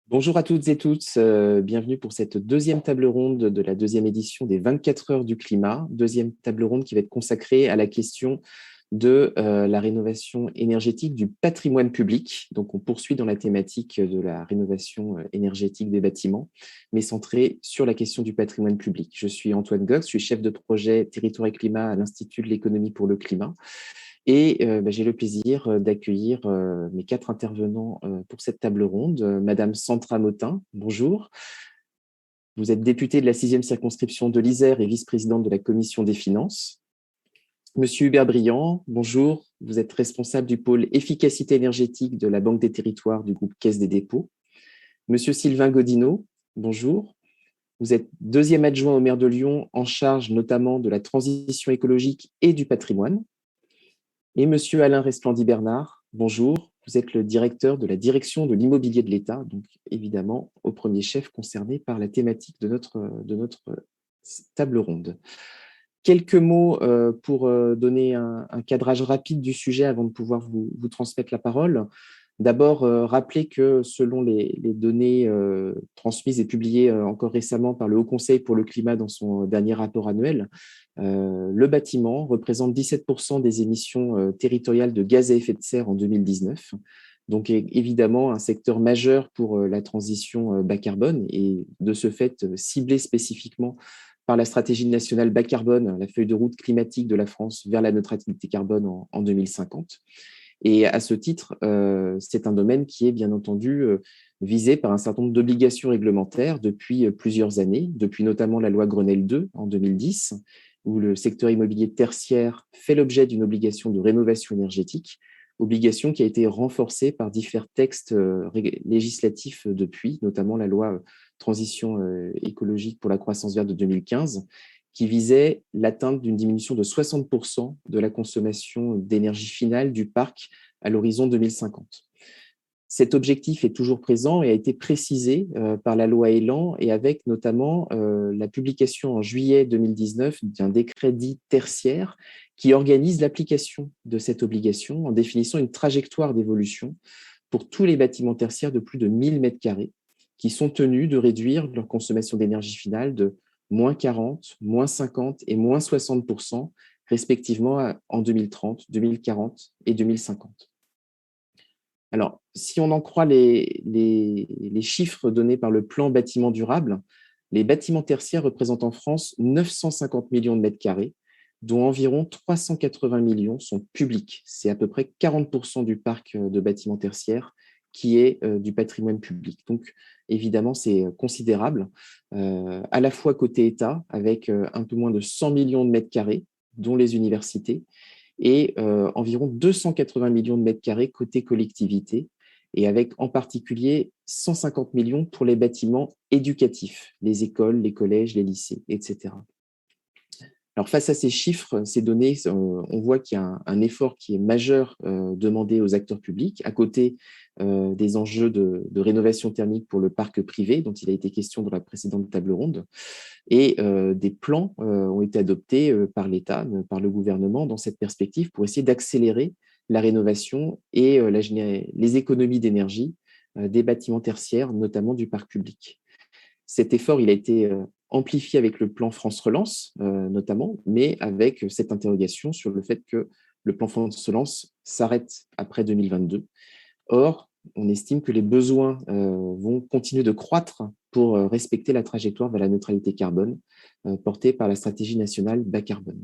Bonjour à toutes et tous, bienvenue pour cette deuxième table ronde de la deuxième édition des 24 heures du climat, deuxième table ronde qui va être consacrée à la question de la rénovation énergétique du patrimoine public. Donc on poursuit dans la thématique de la rénovation énergétique des bâtiments, mais centré sur la question du patrimoine public. Je suis Antoine Gox, je suis chef de projet Territoire et Climat à l'Institut de l'économie pour le climat. Et j'ai le plaisir d'accueillir mes quatre intervenants pour cette table ronde. Madame Sandra Motin, bonjour. Vous êtes députée de la 6e circonscription de l'Isère et vice-présidente de la Commission des finances. Monsieur Hubert Briand, bonjour. Vous êtes responsable du pôle efficacité énergétique de la Banque des territoires du groupe Caisse des dépôts. Monsieur Sylvain Godineau, bonjour. Vous êtes deuxième adjoint au maire de Lyon, en charge notamment de la transition écologique et du patrimoine. Et Monsieur Alain Resplandy-Bernard, bonjour. Vous êtes le directeur de la direction de l'immobilier de l'État, donc évidemment au premier chef concerné par la thématique de notre table ronde. Quelques mots pour donner un cadrage rapide du sujet avant de pouvoir vous transmettre la parole. D'abord, rappeler que selon les données transmises et publiées encore récemment par le Haut Conseil pour le climat dans son dernier rapport annuel, le bâtiment représente 17% des émissions territoriales de gaz à effet de serre en 2019. Donc évidemment, un secteur majeur pour la transition bas carbone et de ce fait ciblé spécifiquement par la stratégie nationale bas carbone, la feuille de route climatique de la France vers la neutralité carbone en 2050. Et à ce titre, c'est un domaine qui est bien entendu visé par un certain nombre d'obligations réglementaires depuis plusieurs années, depuis notamment la loi Grenelle II en 2010, où le secteur immobilier tertiaire fait l'objet d'une obligation de rénovation énergétique, obligation qui a été renforcée par divers textes législatifs depuis, notamment la loi transition écologique pour la croissance verte de 2015, qui visait l'atteinte d'une diminution de 60% de la consommation d'énergie finale du parc à l'horizon 2050. Cet objectif est toujours présent et a été précisé par la loi Elan et avec notamment la publication en juillet 2019 d'un décret dit tertiaire qui organise l'application de cette obligation en définissant une trajectoire d'évolution pour tous les bâtiments tertiaires de plus de 1000 m² qui sont tenus de réduire leur consommation d'énergie finale de moins 40, moins 50 et moins 60%, respectivement en 2030, 2040 et 2050. Alors, si on en croit les chiffres donnés par le plan bâtiment durable, les bâtiments tertiaires représentent en France 950 millions de mètres carrés, dont environ 380 millions sont publics. C'est à peu près 40% du parc de bâtiments tertiaires qui est du patrimoine public. Donc, évidemment, c'est considérable, à la fois côté État, avec un peu moins de 100 millions de mètres carrés, dont les universités, et environ 280 millions de mètres carrés côté collectivité, et avec en particulier 150 millions pour les bâtiments éducatifs, les écoles, les collèges, les lycées, etc. Alors, face à ces chiffres, ces données, on voit qu'il y a un effort qui est majeur demandé aux acteurs publics, à côté des enjeux de rénovation thermique pour le parc privé, dont il a été question dans la précédente table ronde, et des plans ont été adoptés par l'État, par le gouvernement, dans cette perspective, pour essayer d'accélérer la rénovation et les économies d'énergie des bâtiments tertiaires, notamment du parc public. Cet effort, il a été amplifié avec le plan France Relance, notamment, mais avec cette interrogation sur le fait que le plan France Relance s'arrête après 2022. Or, on estime que les besoins vont continuer de croître pour respecter la trajectoire vers la neutralité carbone portée par la stratégie nationale bas carbone.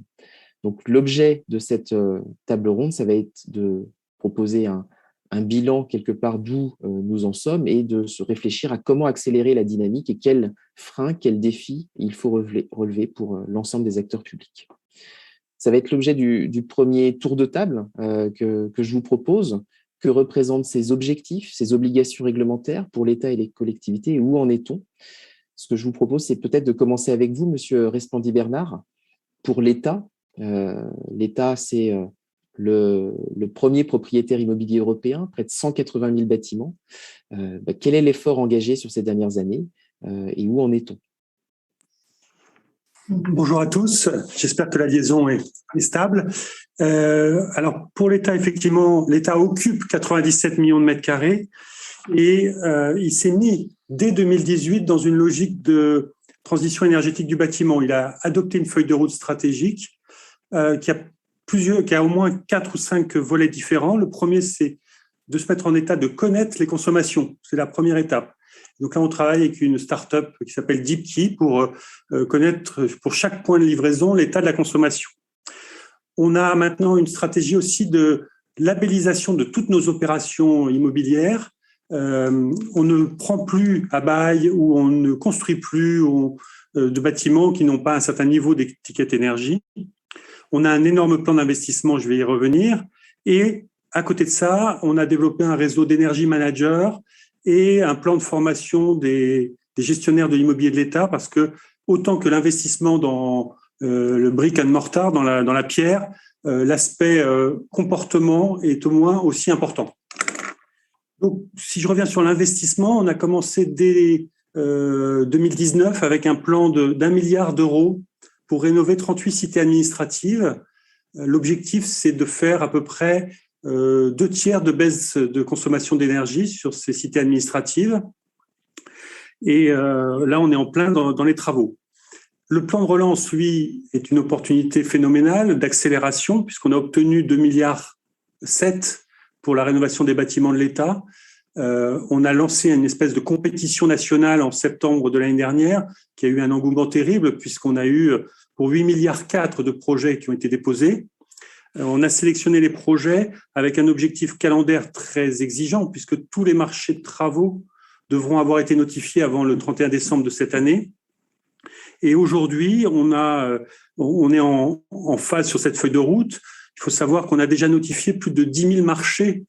Donc, l'objet de cette table ronde, ça va être de proposer un bilan quelque part d'où nous en sommes et de se réfléchir à comment accélérer la dynamique et quels freins, quels défis il faut relever pour l'ensemble des acteurs publics. Ça va être l'objet du premier tour de table que je vous propose. Que représentent ces objectifs, ces obligations réglementaires pour l'État et les collectivités et où en est-on? Ce que je vous propose, c'est peut-être de commencer avec vous, Monsieur Resplandy-Bernard. Pour l'État, l'État, c'est le premier propriétaire immobilier européen, près de 180 000 bâtiments. Quel est l'effort engagé sur ces dernières années et où en est-on? Bonjour à tous, j'espère que la liaison est stable. Alors pour l'État, effectivement, l'État occupe 97 millions de mètres carrés Et il s'est mis dès 2018 dans une logique de transition énergétique du bâtiment. Il a adopté une feuille de route stratégique qui a au moins 4 ou 5 volets différents. Le premier, c'est de se mettre en état de connaître les consommations. C'est la première étape. Donc là, on travaille avec une start-up qui s'appelle DeepKey pour connaître pour chaque point de livraison l'état de la consommation. On a maintenant une stratégie aussi de labellisation de toutes nos opérations immobilières. On ne prend plus à bail ou on ne construit plus de bâtiments qui n'ont pas un certain niveau d'étiquette énergie. On a un énorme plan d'investissement, je vais y revenir. Et à côté de ça, on a développé un réseau d'énergie managers et un plan de formation des gestionnaires de l'immobilier de l'État, parce que autant que l'investissement dans le brick and mortar, dans la pierre, l'aspect comportement est au moins aussi important. Donc, si je reviens sur l'investissement, on a commencé dès 2019 avec un plan d'1 milliard d'euros pour rénover 38 cités administratives. L'objectif, c'est de faire à peu près 2 tiers de baisse de consommation d'énergie sur ces cités administratives. Et là, on est en plein dans les travaux. Le plan de relance, lui, est une opportunité phénoménale d'accélération, puisqu'on a obtenu 2,7 milliards pour la rénovation des bâtiments de l'État. On a lancé une espèce de compétition nationale en septembre de l'année dernière, qui a eu un engouement terrible, puisqu'on a eu pour 8,4 milliards de projets qui ont été déposés. On a sélectionné les projets avec un objectif calendaire très exigeant, puisque tous les marchés de travaux devront avoir été notifiés avant le 31 décembre de cette année. Et aujourd'hui, on est en phase sur cette feuille de route. Il faut savoir qu'on a déjà notifié plus de 10 000 marchés.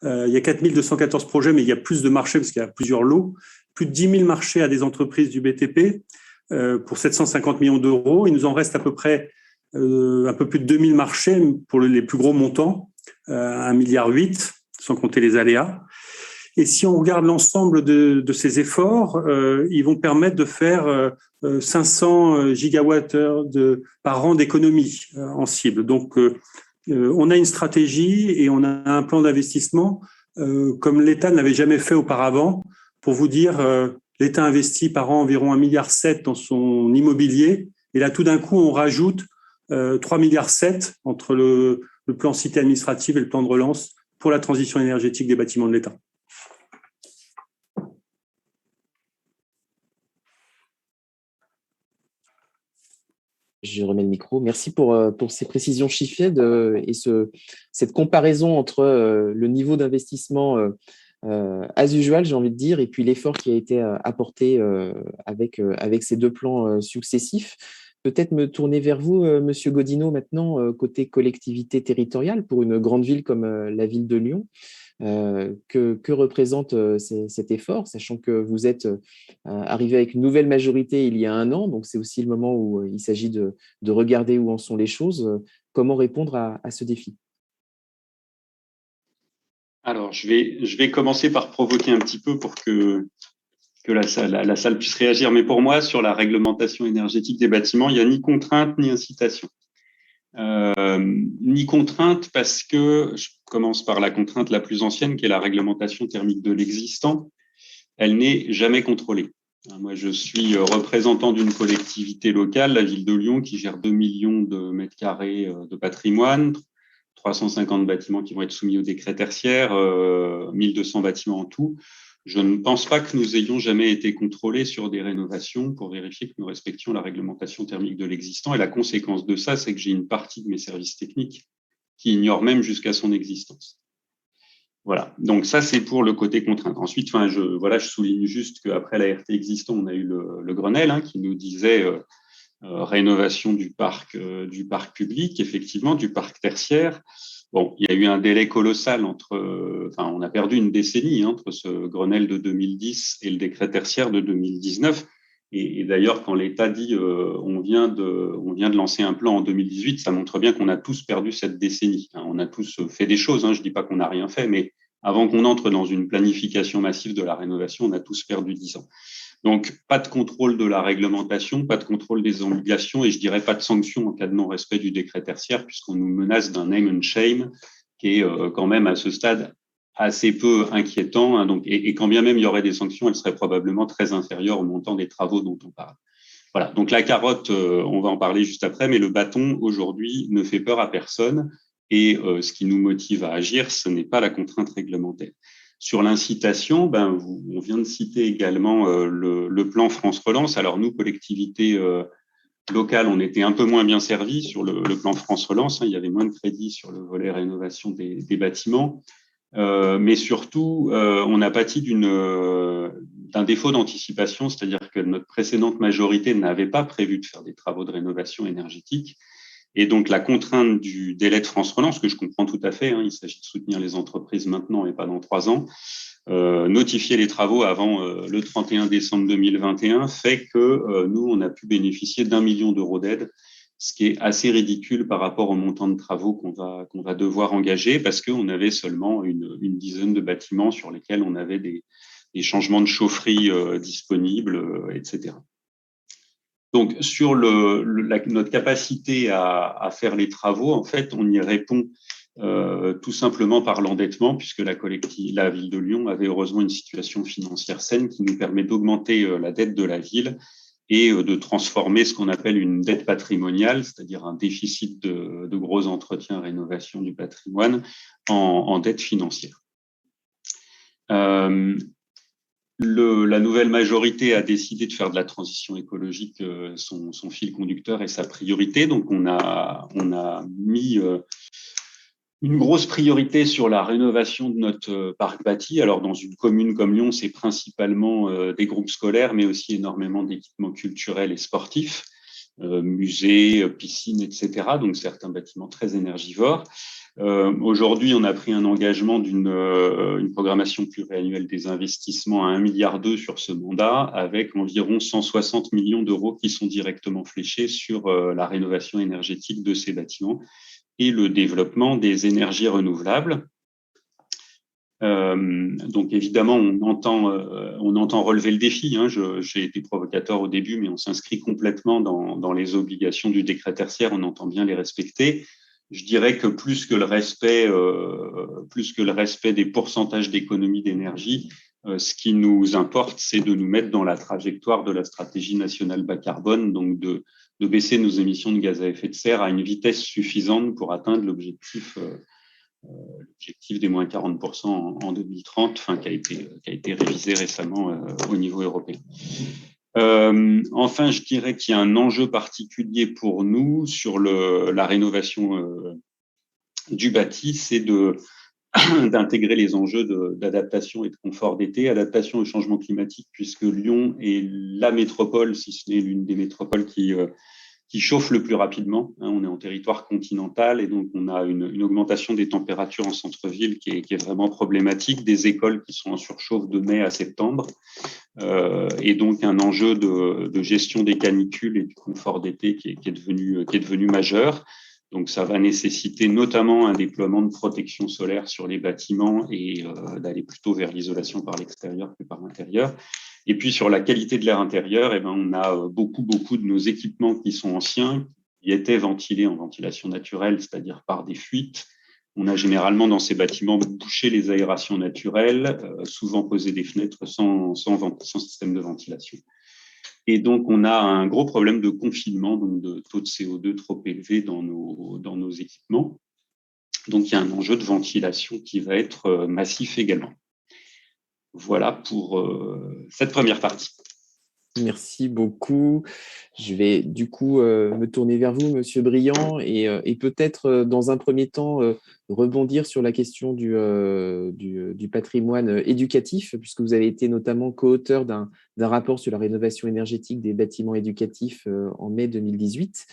Il y a 4 214 projets, mais il y a plus de marchés parce qu'il y a plusieurs lots. Plus de 10 000 marchés à des entreprises du BTP pour 750 millions d'euros. Il nous en reste à peu près un peu plus de 2 000 marchés pour les plus gros montants, 1,8 milliard, sans compter les aléas. Et si on regarde l'ensemble de ces efforts, ils vont permettre de faire 500 gigawattheures par an d'économie en cible. Donc, on a une stratégie et on a un plan d'investissement comme l'État ne l'avait jamais fait auparavant. Pour vous dire, l'État investit par an environ 1,7 milliard dans son immobilier. Et là, tout d'un coup, on rajoute 3,7 milliards entre le plan cité administrative et le plan de relance pour la transition énergétique des bâtiments de l'État. Je remets le micro. Merci pour ces précisions chiffrées et cette comparaison entre le niveau d'investissement as usual, j'ai envie de dire, et puis l'effort qui a été apporté avec ces 2 plans successifs. Peut-être me tourner vers vous, Monsieur Godinot, maintenant, côté collectivité territoriale, pour une grande ville comme la ville de Lyon. Que représente cet effort, sachant que vous êtes arrivé avec une nouvelle majorité il y a 1 an, donc c'est aussi le moment où il s'agit de regarder où en sont les choses. Comment répondre à ce défi? Alors, je vais commencer par provoquer un petit peu pour que la salle puisse réagir. Mais pour moi, sur la réglementation énergétique des bâtiments, il n'y a ni contrainte ni incitation. Ni contrainte parce que, je commence par la contrainte la plus ancienne, qui est la réglementation thermique de l'existant. Elle n'est jamais contrôlée. Moi, je suis représentant d'une collectivité locale, la ville de Lyon, qui gère 2 millions de mètres carrés de patrimoine, 350 bâtiments qui vont être soumis au décret tertiaire, 1200 bâtiments en tout. Je ne pense pas que nous ayons jamais été contrôlés sur des rénovations pour vérifier que nous respections la réglementation thermique de l'existant. Et la conséquence de ça, c'est que j'ai une partie de mes services techniques qui ignorent même jusqu'à son existence. Voilà. Donc ça, c'est pour le côté contrainte. Ensuite, je souligne juste qu'après la RT existant, on a eu le Grenelle qui nous disait rénovation du parc public, effectivement, du parc tertiaire. Bon, il y a eu un délai colossal on a perdu une décennie entre ce Grenelle de 2010 et le décret tertiaire de 2019. Et d'ailleurs, quand l'État dit on vient de lancer un plan en 2018, ça montre bien qu'on a tous perdu cette décennie. On a tous fait des choses. Je dis pas qu'on n'a rien fait, mais avant qu'on entre dans une planification massive de la rénovation, on a tous perdu 10 ans. Donc, pas de contrôle de la réglementation, pas de contrôle des obligations et je dirais pas de sanctions en cas de non-respect du décret tertiaire puisqu'on nous menace d'un name and shame qui est quand même à ce stade assez peu inquiétant, hein, donc, et quand bien même il y aurait des sanctions, elles seraient probablement très inférieures au montant des travaux dont on parle. Voilà, donc la carotte, on va en parler juste après, mais le bâton aujourd'hui ne fait peur à personne, et ce qui nous motive à agir, ce n'est pas la contrainte réglementaire. Sur l'incitation, on vient de citer également le plan France Relance. Alors nous, collectivités locales, on était un peu moins bien servis sur le plan France Relance, hein, il y avait moins de crédits sur le volet rénovation des bâtiments. Mais surtout, on a pâti d'un défaut d'anticipation, c'est-à-dire que notre précédente majorité n'avait pas prévu de faire des travaux de rénovation énergétique. Et donc, la contrainte du délai de France Relance, que je comprends tout à fait, hein, il s'agit de soutenir les entreprises maintenant et pas dans 3 ans, notifier les travaux avant le 31 décembre 2021 fait que nous, on a pu bénéficier d'1 million d'euros d'aide, ce qui est assez ridicule par rapport au montant de travaux qu'on va devoir engager, parce qu'on avait seulement une dizaine de bâtiments sur lesquels on avait des changements de chaufferie disponibles, etc. Donc, sur notre capacité à faire les travaux, en fait, on y répond tout simplement par l'endettement, puisque la ville de Lyon avait heureusement une situation financière saine qui nous permet d'augmenter la dette de la ville et de transformer ce qu'on appelle une dette patrimoniale, c'est-à-dire un déficit de gros entretien, rénovation du patrimoine, en dette financière. La nouvelle majorité a décidé de faire de la transition écologique son fil conducteur et sa priorité. Donc, on a mis une grosse priorité sur la rénovation de notre parc bâti. Alors, dans une commune comme Lyon, c'est principalement des groupes scolaires, mais aussi énormément d'équipements culturels et sportifs, musées, piscines, etc. Donc, certains bâtiments très énergivores. Aujourd'hui, on a pris un engagement d'une programmation pluriannuelle des investissements à 1,2 milliard sur ce mandat, avec environ 160 millions d'euros qui sont directement fléchés sur la rénovation énergétique de ces bâtiments et le développement des énergies renouvelables. Donc évidemment, on entend relever le défi, hein. J'ai été provocateur au début, mais on s'inscrit complètement dans les obligations du décret tertiaire, on entend bien les respecter. Je dirais que plus que le respect des pourcentages d'économie d'énergie, ce qui nous importe, c'est de nous mettre dans la trajectoire de la stratégie nationale bas carbone, donc de baisser nos émissions de gaz à effet de serre à une vitesse suffisante pour atteindre l'objectif des moins 40% en 2030, qui a été révisé récemment au niveau européen. Enfin, je dirais qu'il y a un enjeu particulier pour nous sur la rénovation du bâti, c'est d'intégrer les enjeux d'adaptation et de confort d'été, adaptation au changement climatique, puisque Lyon est la métropole, si ce n'est l'une des métropoles qui chauffe le plus rapidement. On est en territoire continental et donc on a une augmentation des températures en centre-ville qui est vraiment problématique, des écoles qui sont en surchauffe de mai à septembre, et donc un enjeu de gestion des canicules et du confort d'été qui est devenu majeur. Donc ça va nécessiter notamment un déploiement de protection solaire sur les bâtiments et d'aller plutôt vers l'isolation par l'extérieur que par l'intérieur. Et puis sur la qualité de l'air intérieur, on a beaucoup de nos équipements qui sont anciens, qui étaient ventilés en ventilation naturelle, c'est-à-dire par des fuites. On a généralement dans ces bâtiments bouché les aérations naturelles, souvent posé des fenêtres sans système de ventilation. Et donc on a un gros problème de confinement, donc de taux de CO2 trop élevé dans nos équipements. Donc il y a un enjeu de ventilation qui va être massif également. Voilà pour cette première partie. Merci beaucoup. Je vais du coup me tourner vers vous, Monsieur Briand, et peut-être dans un premier temps rebondir sur la question du patrimoine éducatif, puisque vous avez été notamment co-auteur d'un rapport sur la rénovation énergétique des bâtiments éducatifs en mai 2018.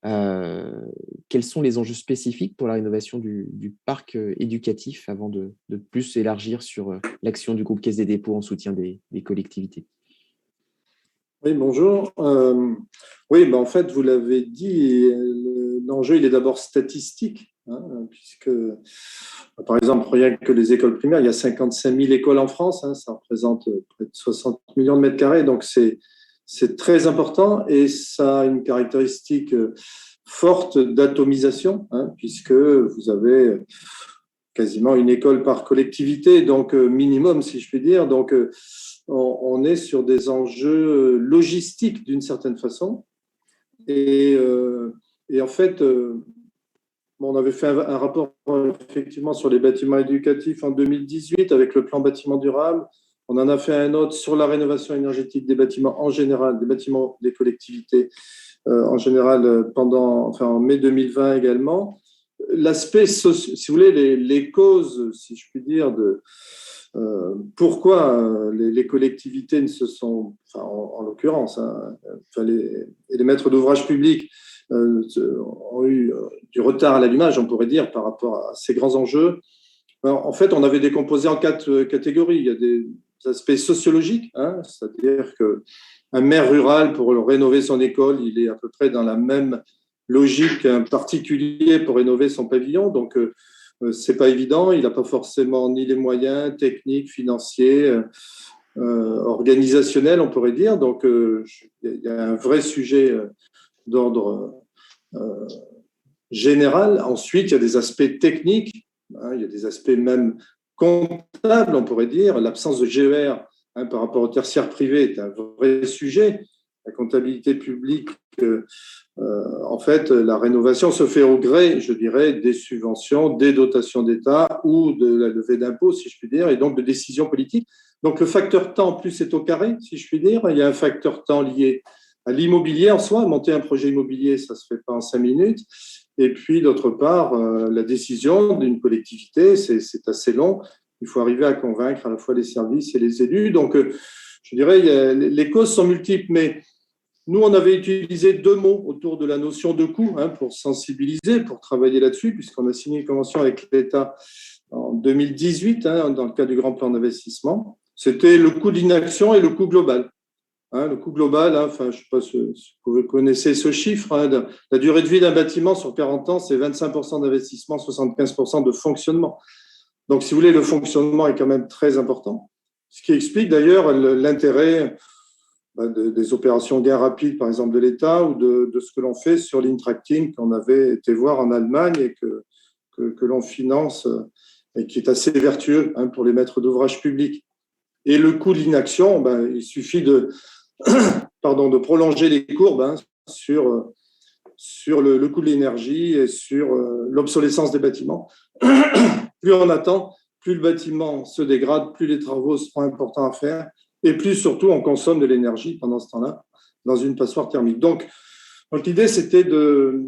Quels sont les enjeux spécifiques pour la rénovation du parc éducatif avant de plus élargir sur l'action du groupe Caisse des dépôts en soutien des collectivités? Oui, bonjour. Oui, en fait, vous l'avez dit, l'enjeu, il est d'abord statistique, hein, puisque, par exemple, rien que les écoles primaires, il y a 55 000 écoles en France, hein, ça représente près de 60 millions de mètres carrés, donc c'est très important et ça a une caractéristique forte d'atomisation, hein, puisque vous avez quasiment une école par collectivité, donc minimum, si je puis dire. Donc, on est sur des enjeux logistiques d'une certaine façon. Et en fait, on avait fait un rapport effectivement sur les bâtiments éducatifs en 2018 avec le plan bâtiment durable. On en a fait un autre sur la rénovation énergétique des bâtiments en général, des bâtiments des collectivités en général en mai 2020 également. L'aspect, si vous voulez, les causes, si je puis dire, de pourquoi les collectivités ne se sont, en l'occurrence, les maîtres d'ouvrage publics ont eu du retard à l'allumage, on pourrait dire, par rapport à ces grands enjeux. Alors, en fait, on avait décomposé en 4 catégories. Il y a des aspects sociologiques, c'est-à-dire qu'un maire rural, pour rénover son école, il est à peu près dans la même logique qu'un particulier pour rénover son pavillon. Donc, c'est pas évident. Il n'a pas forcément ni les moyens techniques, financiers, organisationnels, on pourrait dire. Donc, il y a un vrai sujet d'ordre général. Ensuite, il y a des aspects techniques, il y a des aspects même comptables, on pourrait dire. L'absence de GER par rapport au tertiaire privé est un vrai sujet. La comptabilité publique, en fait, la rénovation se fait au gré, je dirais, des subventions, des dotations d'État ou de la levée d'impôts, si je puis dire, et donc de décisions politiques. Donc, le facteur temps, en plus, est au carré, si je puis dire. Il y a un facteur temps lié à l'immobilier en soi. Monter un projet immobilier, ça ne se fait pas en 5 minutes. Et puis, d'autre part, la décision d'une collectivité, c'est assez long. Il faut arriver à convaincre à la fois les services et les élus. Donc, je dirais, les causes sont multiples, mais nous, on avait utilisé 2 mots autour de la notion de coût pour sensibiliser, pour travailler là-dessus, puisqu'on a signé une convention avec l'État en 2018, dans le cadre du grand plan d'investissement. C'était le coût d'inaction et le coût global. Le coût global, je ne sais pas si vous connaissez ce chiffre, la durée de vie d'un bâtiment sur 40 ans, c'est 25% d'investissement, 75% de fonctionnement. Donc, si vous voulez, le fonctionnement est quand même très important, ce qui explique d'ailleurs l'intérêt des opérations gain rapide, par exemple, de l'État ou de ce que l'on fait sur l'Intracting qu'on avait été voir en Allemagne et que l'on finance et qui est assez vertueux pour les maîtres d'ouvrage publics. Et le coût de l'inaction, il suffit de prolonger les courbes sur le coût de l'énergie et sur l'obsolescence des bâtiments. Plus on attend, plus le bâtiment se dégrade, plus les travaux seront importants à faire et plus surtout on consomme de l'énergie pendant ce temps-là dans une passoire thermique. Donc l'idée, c'était de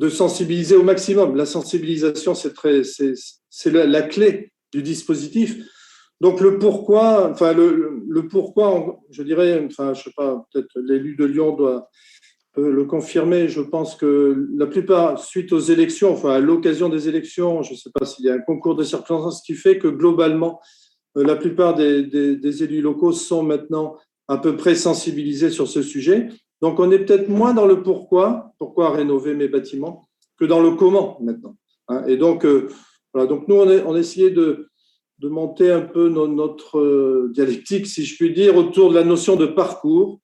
sensibiliser au maximum. La sensibilisation, c'est la clé du dispositif. Donc le pourquoi, je dirais, je sais pas, peut-être l'élu de Lyon peut le confirmer. Je pense que la plupart, suite aux élections, à l'occasion des élections, je ne sais pas s'il y a un concours de circonstances qui fait que globalement, la plupart des élus locaux sont maintenant à peu près sensibilisés sur ce sujet. Donc, on est peut-être moins dans le pourquoi rénover mes bâtiments, que dans le comment maintenant. Et donc, donc nous, on a essayé de monter un peu notre dialectique, si je puis dire, autour de la notion de parcours.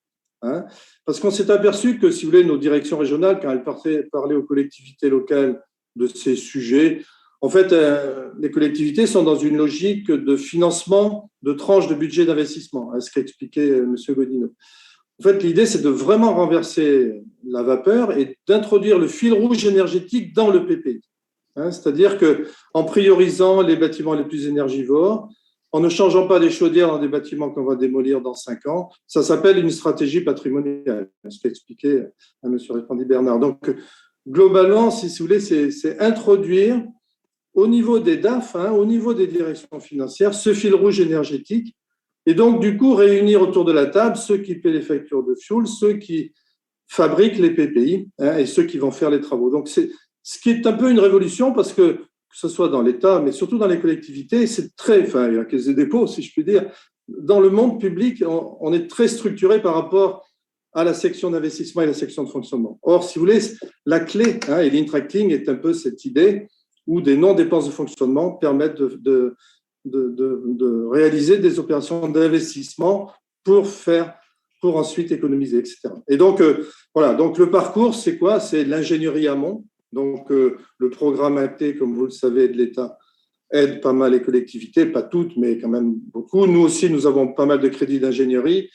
Parce qu'on s'est aperçu que, si vous voulez, nos directions régionales, quand elles parlaient aux collectivités locales de ces sujets, en fait, les collectivités sont dans une logique de financement de tranches de budget d'investissement, ce qu'a expliqué M. Godinot. En fait, l'idée, c'est de vraiment renverser la vapeur et d'introduire le fil rouge énergétique dans le PPI. C'est-à-dire qu'en priorisant les bâtiments les plus énergivores, en ne changeant pas des chaudières dans des bâtiments qu'on va démolir dans 5 ans, ça s'appelle une stratégie patrimoniale, ce qu'a expliqué à M. Répandi-Bernard. Donc, globalement, si vous voulez, c'est introduire au niveau des DAF, au niveau des directions financières, ce fil rouge énergétique, et donc, du coup, réunir autour de la table ceux qui paient les factures de fioul, ceux qui fabriquent les PPI et ceux qui vont faire les travaux. Donc, c'est ce qui est un peu une révolution parce que ce soit dans l'État, mais surtout dans les collectivités, c'est il y a la Caisse des dépôts, si je puis dire. Dans le monde public, on est très structuré par rapport à la section d'investissement et la section de fonctionnement. Or, si vous voulez, la clé, et l'Intracting est un peu cette idée où des non-dépenses de fonctionnement permettent de réaliser des opérations d'investissement pour ensuite économiser, etc. Et donc, voilà. Donc, le parcours, c'est quoi? C'est l'ingénierie amont. Donc, le programme AT, comme vous le savez, de l'État, aide pas mal les collectivités, pas toutes, mais quand même beaucoup. Nous aussi, nous avons pas mal de crédits d'ingénierie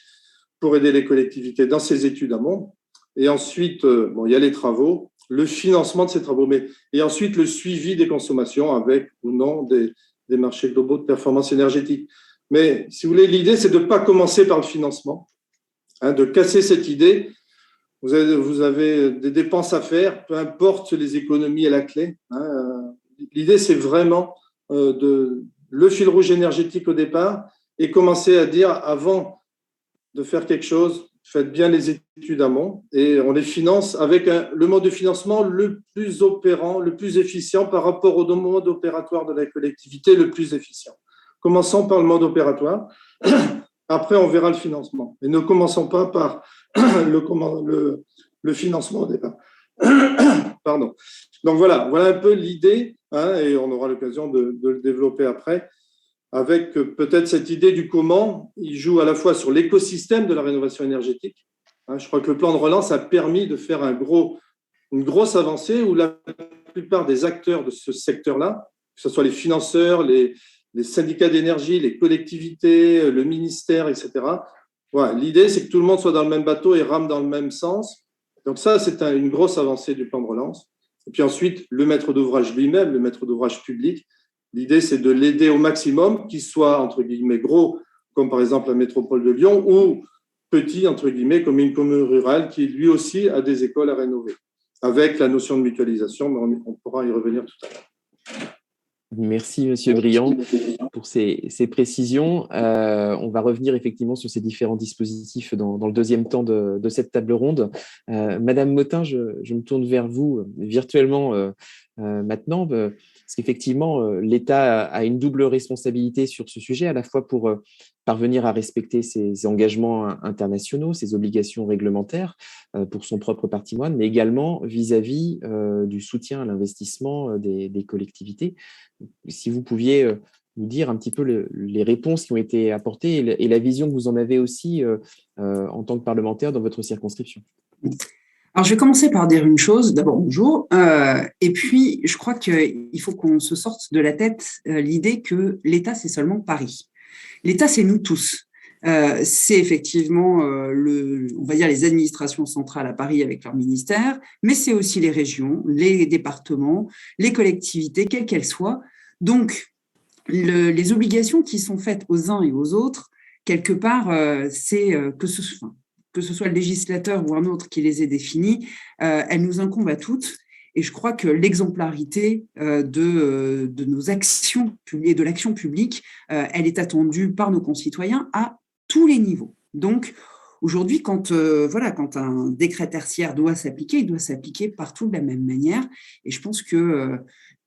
pour aider les collectivités dans ces études amont. Et ensuite, il y a les travaux, le financement de ces travaux, et ensuite le suivi des consommations avec ou non des marchés globaux de performance énergétique. Mais si vous voulez, l'idée, c'est de ne pas commencer par le financement, de casser cette idée. Vous avez des dépenses à faire, peu importe les économies à la clé. L'idée, c'est vraiment le fil rouge énergétique au départ et commencer à dire, avant de faire quelque chose, faites bien les études amont et on les finance avec le mode de financement le plus opérant, le plus efficient par rapport au mode opératoire de la collectivité, le plus efficient. Commençons par le mode opératoire. Après, on verra le financement. Mais ne commençons pas par le financement au départ. Pardon. Donc voilà un peu l'idée, et on aura l'occasion de le développer après, avec peut-être cette idée du comment. Il joue à la fois sur l'écosystème de la rénovation énergétique. Je crois que le plan de relance a permis de faire une grosse avancée où la plupart des acteurs de ce secteur-là, que ce soit les financeurs, les syndicats d'énergie, les collectivités, le ministère, etc. Voilà, l'idée, c'est que tout le monde soit dans le même bateau et rame dans le même sens. Donc ça, c'est une grosse avancée du plan de relance. Et puis ensuite, le maître d'ouvrage lui-même, le maître d'ouvrage public, l'idée, c'est de l'aider au maximum, qu'il soit, entre guillemets, gros, comme par exemple la métropole de Lyon, ou petit, entre guillemets, comme une commune rurale qui, lui aussi, a des écoles à rénover, avec la notion de mutualisation, mais on pourra y revenir tout à l'heure. Merci, Monsieur Briand, pour ces précisions. On va revenir effectivement sur ces différents dispositifs dans le deuxième temps de cette table ronde. Madame Mottin, je me tourne vers vous virtuellement maintenant, parce qu'effectivement, l'État a une double responsabilité sur ce sujet, à la fois pour parvenir à respecter ses engagements internationaux, ses obligations réglementaires pour son propre patrimoine, mais également vis-à-vis du soutien à l'investissement des collectivités. Si vous pouviez nous dire un petit peu les réponses qui ont été apportées et la vision que vous en avez aussi en tant que parlementaire dans votre circonscription. Alors, je vais commencer par dire une chose. D'abord, bonjour. Et puis, je crois qu'il faut qu'on se sorte de la tête l'idée que l'État, c'est seulement Paris. L'État, c'est nous tous. C'est effectivement, on va dire, les administrations centrales à Paris avec leur ministère, mais c'est aussi les régions, les départements, les collectivités, quelles qu'elles soient. Donc, les obligations qui sont faites aux uns et aux autres, quelque part, c'est que ce soit le législateur ou un autre qui les ait définies, elles nous incombent à toutes. Et je crois que l'exemplarité de nos actions et de l'action publique, elle est attendue par nos concitoyens à tous les niveaux. Donc, aujourd'hui, quand un décret tertiaire doit s'appliquer, il doit s'appliquer partout de la même manière. Et je pense que,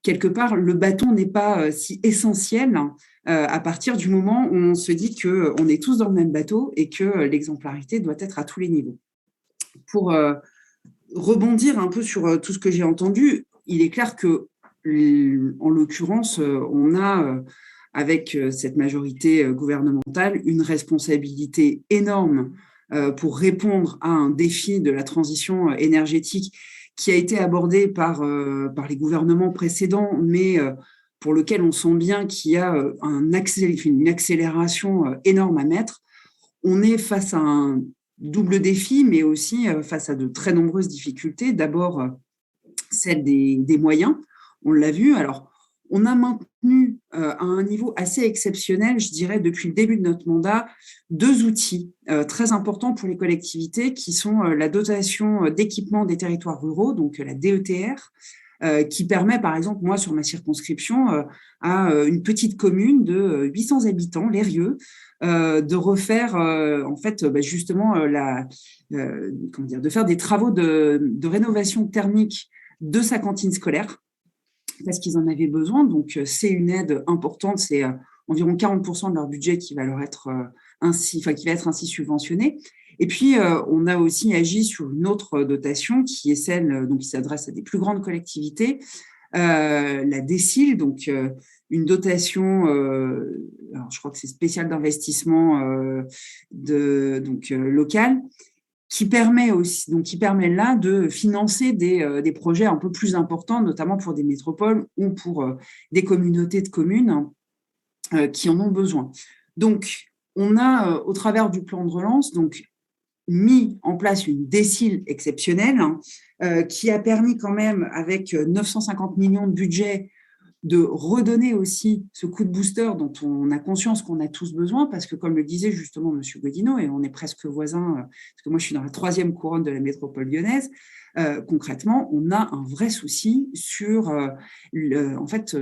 quelque part, le bâton n'est pas si essentiel à partir du moment où on se dit qu'on est tous dans le même bateau et que l'exemplarité doit être à tous les niveaux. Pour rebondir un peu sur tout ce que j'ai entendu, il est clair que, en l'occurrence, on a, avec cette majorité gouvernementale, une responsabilité énorme pour répondre à un défi de la transition énergétique qui a été abordé par les gouvernements précédents, mais pour lequel on sent bien qu'il y a une accélération énorme à mettre. On est face à un double défi, mais aussi face à de très nombreuses difficultés. D'abord, celle des moyens, on l'a vu. Alors, on a maintenu à un niveau assez exceptionnel, je dirais, depuis le début de notre mandat, 2 outils très importants pour les collectivités qui sont la dotation d'équipement des territoires ruraux, donc la DETR, qui permet, par exemple, moi, sur ma circonscription, à une petite commune de 800 habitants, l'Eyrieux, de refaire, en fait, justement, de faire des travaux de rénovation thermique de sa cantine scolaire, parce qu'ils en avaient besoin. Donc, c'est une aide importante. C'est environ 40% de leur budget qui va être ainsi subventionné. Et puis, on a aussi agi sur une autre dotation qui est celle qui s'adresse à des plus grandes collectivités, la DECIL, donc une dotation, alors je crois que c'est spécial d'investissement local, qui permet aussi, donc qui permet là de financer des projets un peu plus importants, notamment pour des métropoles ou pour des communautés de communes qui en ont besoin. Donc, on a, au travers du plan de relance, donc, mis en place une décile exceptionnelle qui a permis quand même, avec 950 millions de budget, de redonner aussi ce coup de booster dont on a conscience qu'on a tous besoin, parce que comme le disait justement M. Godino, et on est presque voisins, parce que moi je suis dans la 3e couronne de la métropole lyonnaise, concrètement, on a un vrai souci sur,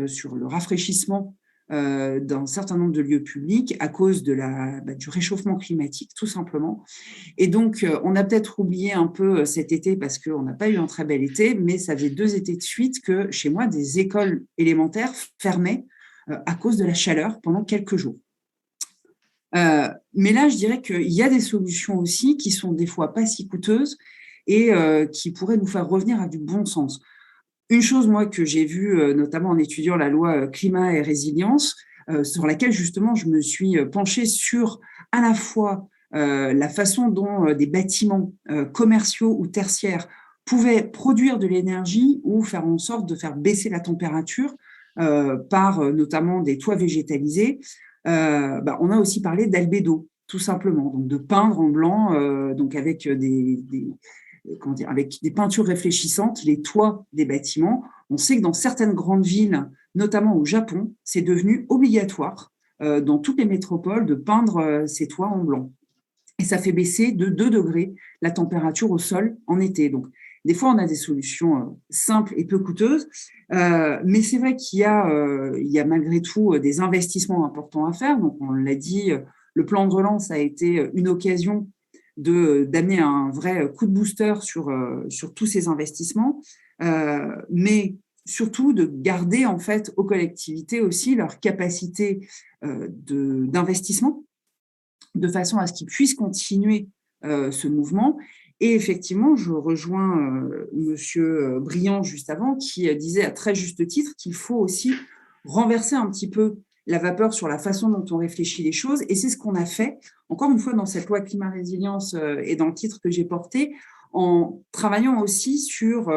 sur le rafraîchissement d'un certain nombre de lieux publics à cause de du réchauffement climatique, tout simplement. Et donc, on a peut-être oublié un peu cet été parce qu'on n'a pas eu un très bel été, mais ça faisait 2 étés de suite que, chez moi, des écoles élémentaires fermaient à cause de la chaleur pendant quelques jours. Mais là, je dirais qu'il y a des solutions aussi qui sont des fois pas si coûteuses et qui pourraient nous faire revenir à du bon sens. Une chose, moi, que j'ai vue, notamment en étudiant la loi climat et résilience, sur laquelle, justement, je me suis penchée sur à la fois la façon dont des bâtiments commerciaux ou tertiaires pouvaient produire de l'énergie ou faire en sorte de faire baisser la température par notamment des toits végétalisés. On a aussi parlé d'albédo, tout simplement, donc de peindre en blanc, donc avec avec des peintures réfléchissantes, les toits des bâtiments. On sait que dans certaines grandes villes, notamment au Japon, c'est devenu obligatoire dans toutes les métropoles de peindre ces toits en blanc. Et ça fait baisser de 2 degrés la température au sol en été. Donc, des fois, on a des solutions simples et peu coûteuses, mais c'est vrai qu'il y a malgré tout des investissements importants à faire. Donc, on l'a dit, le plan de relance a été une occasion d'amener un vrai coup de booster sur tous ces investissements, mais surtout de garder en fait aux collectivités aussi leur capacité d'investissement, de façon à ce qu'ils puissent continuer ce mouvement. Et effectivement, je rejoins Monsieur Briand juste avant, qui disait à très juste titre qu'il faut aussi renverser un petit peu la vapeur sur la façon dont on réfléchit les choses. Et c'est ce qu'on a fait, encore une fois, dans cette loi climat-résilience et dans le titre que j'ai porté, en travaillant aussi sur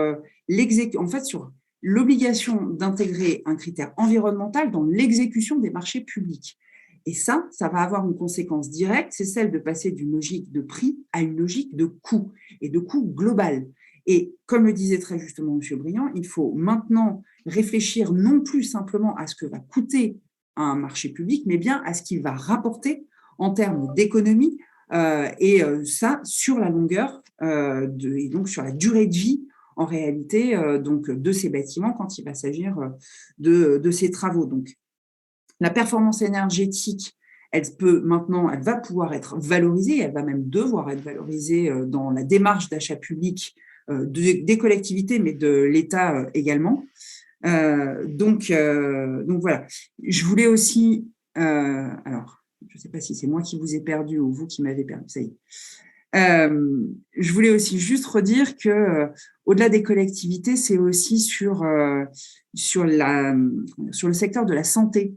sur l'obligation d'intégrer un critère environnemental dans l'exécution des marchés publics. Et ça va avoir une conséquence directe, c'est celle de passer d'une logique de prix à une logique de coût, et de coût global. Et comme le disait très justement M. Briand, il faut maintenant réfléchir non plus simplement à ce que va coûter un marché public, mais bien à ce qu'il va rapporter en termes d'économie, ça sur la longueur et donc sur la durée de vie en réalité donc de ces bâtiments quand il va s'agir de ces travaux. Donc, la performance énergétique, elle va pouvoir être valorisée, elle va même devoir être valorisée dans la démarche d'achat public des collectivités, mais de l'État également. Donc voilà. Je voulais aussi, alors, je ne sais pas si c'est moi qui vous ai perdu ou vous qui m'avez perdu, ça y est. Je voulais aussi juste redire que au-delà des collectivités, c'est aussi sur le secteur de la santé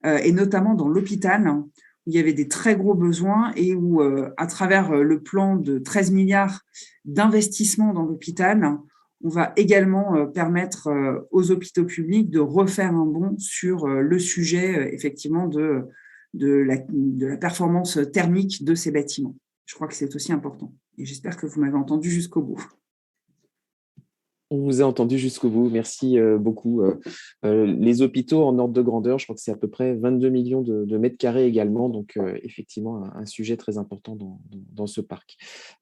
et notamment dans l'hôpital où il y avait des très gros besoins et où à travers le plan de 13 milliards d'investissement dans l'hôpital, on va également permettre aux hôpitaux publics de refaire un bond sur le sujet effectivement de la performance thermique de ces bâtiments. Je crois que c'est aussi important. Et j'espère que vous m'avez entendu jusqu'au bout. On vous a entendu jusqu'au bout. Merci beaucoup. Les hôpitaux en ordre de grandeur, je crois que c'est à peu près 22 millions de mètres carrés également. Donc, effectivement, un sujet très important dans ce parc.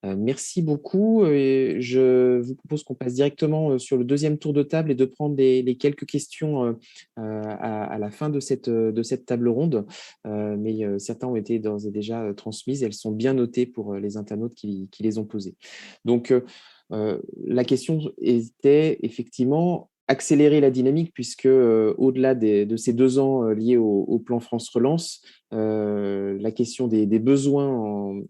Merci beaucoup. Et je vous propose qu'on passe directement sur le deuxième tour de table et de prendre les quelques questions à la fin de cette table ronde. Mais certains ont été d'ores et déjà transmises. Elles sont bien notées pour les internautes qui les ont posées. Donc, la question était effectivement accélérer la dynamique puisque au-delà de ces 2 ans liés au plan France Relance, la question des besoins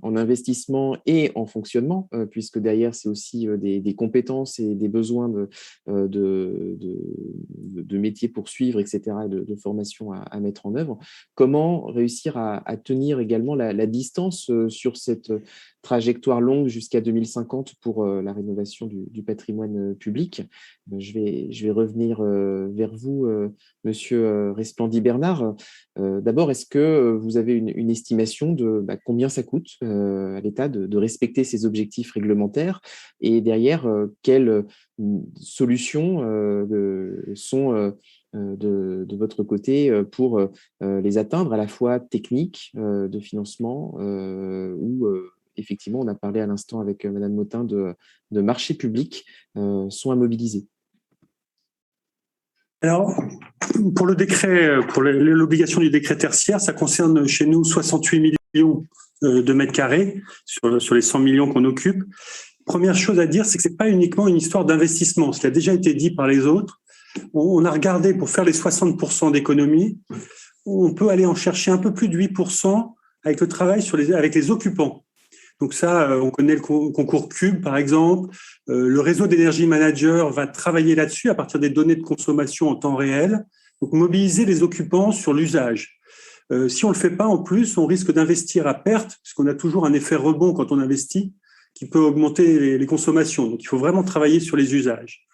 en investissement et en fonctionnement, puisque derrière c'est aussi des compétences et des besoins de métiers pour suivre, etc., et de formation à mettre en œuvre. Comment réussir à tenir également la distance sur cette trajectoire longue jusqu'à 2050 pour la rénovation du patrimoine public. Je vais revenir vers vous, Monsieur Resplandi Bernard. D'abord, est-ce que vous avez une estimation de combien ça coûte à l'État de respecter ces objectifs réglementaires, et derrière, quelles solutions sont de votre côté pour les atteindre, à la fois techniques, de financement, ou effectivement, on a parlé à l'instant avec Madame Mottin de marchés publics, sont à mobiliser? Alors, pour le décret, pour l'obligation du décret tertiaire, ça concerne chez nous 68 millions de mètres carrés sur les 100 millions qu'on occupe. Première chose à dire, c'est que ce n'est pas uniquement une histoire d'investissement. Ce qui a déjà été dit par les autres, on a regardé pour faire les 60% d'économie, on peut aller en chercher un peu plus de 8% avec le travail avec les occupants. Donc ça, on connaît le concours Cube, par exemple. Le réseau d'énergie manager va travailler là-dessus à partir des données de consommation en temps réel. Donc mobiliser les occupants sur l'usage. Si on ne le fait pas, en plus, on risque d'investir à perte, puisqu'on a toujours un effet rebond quand on investit, qui peut augmenter les consommations. Donc il faut vraiment travailler sur les usages.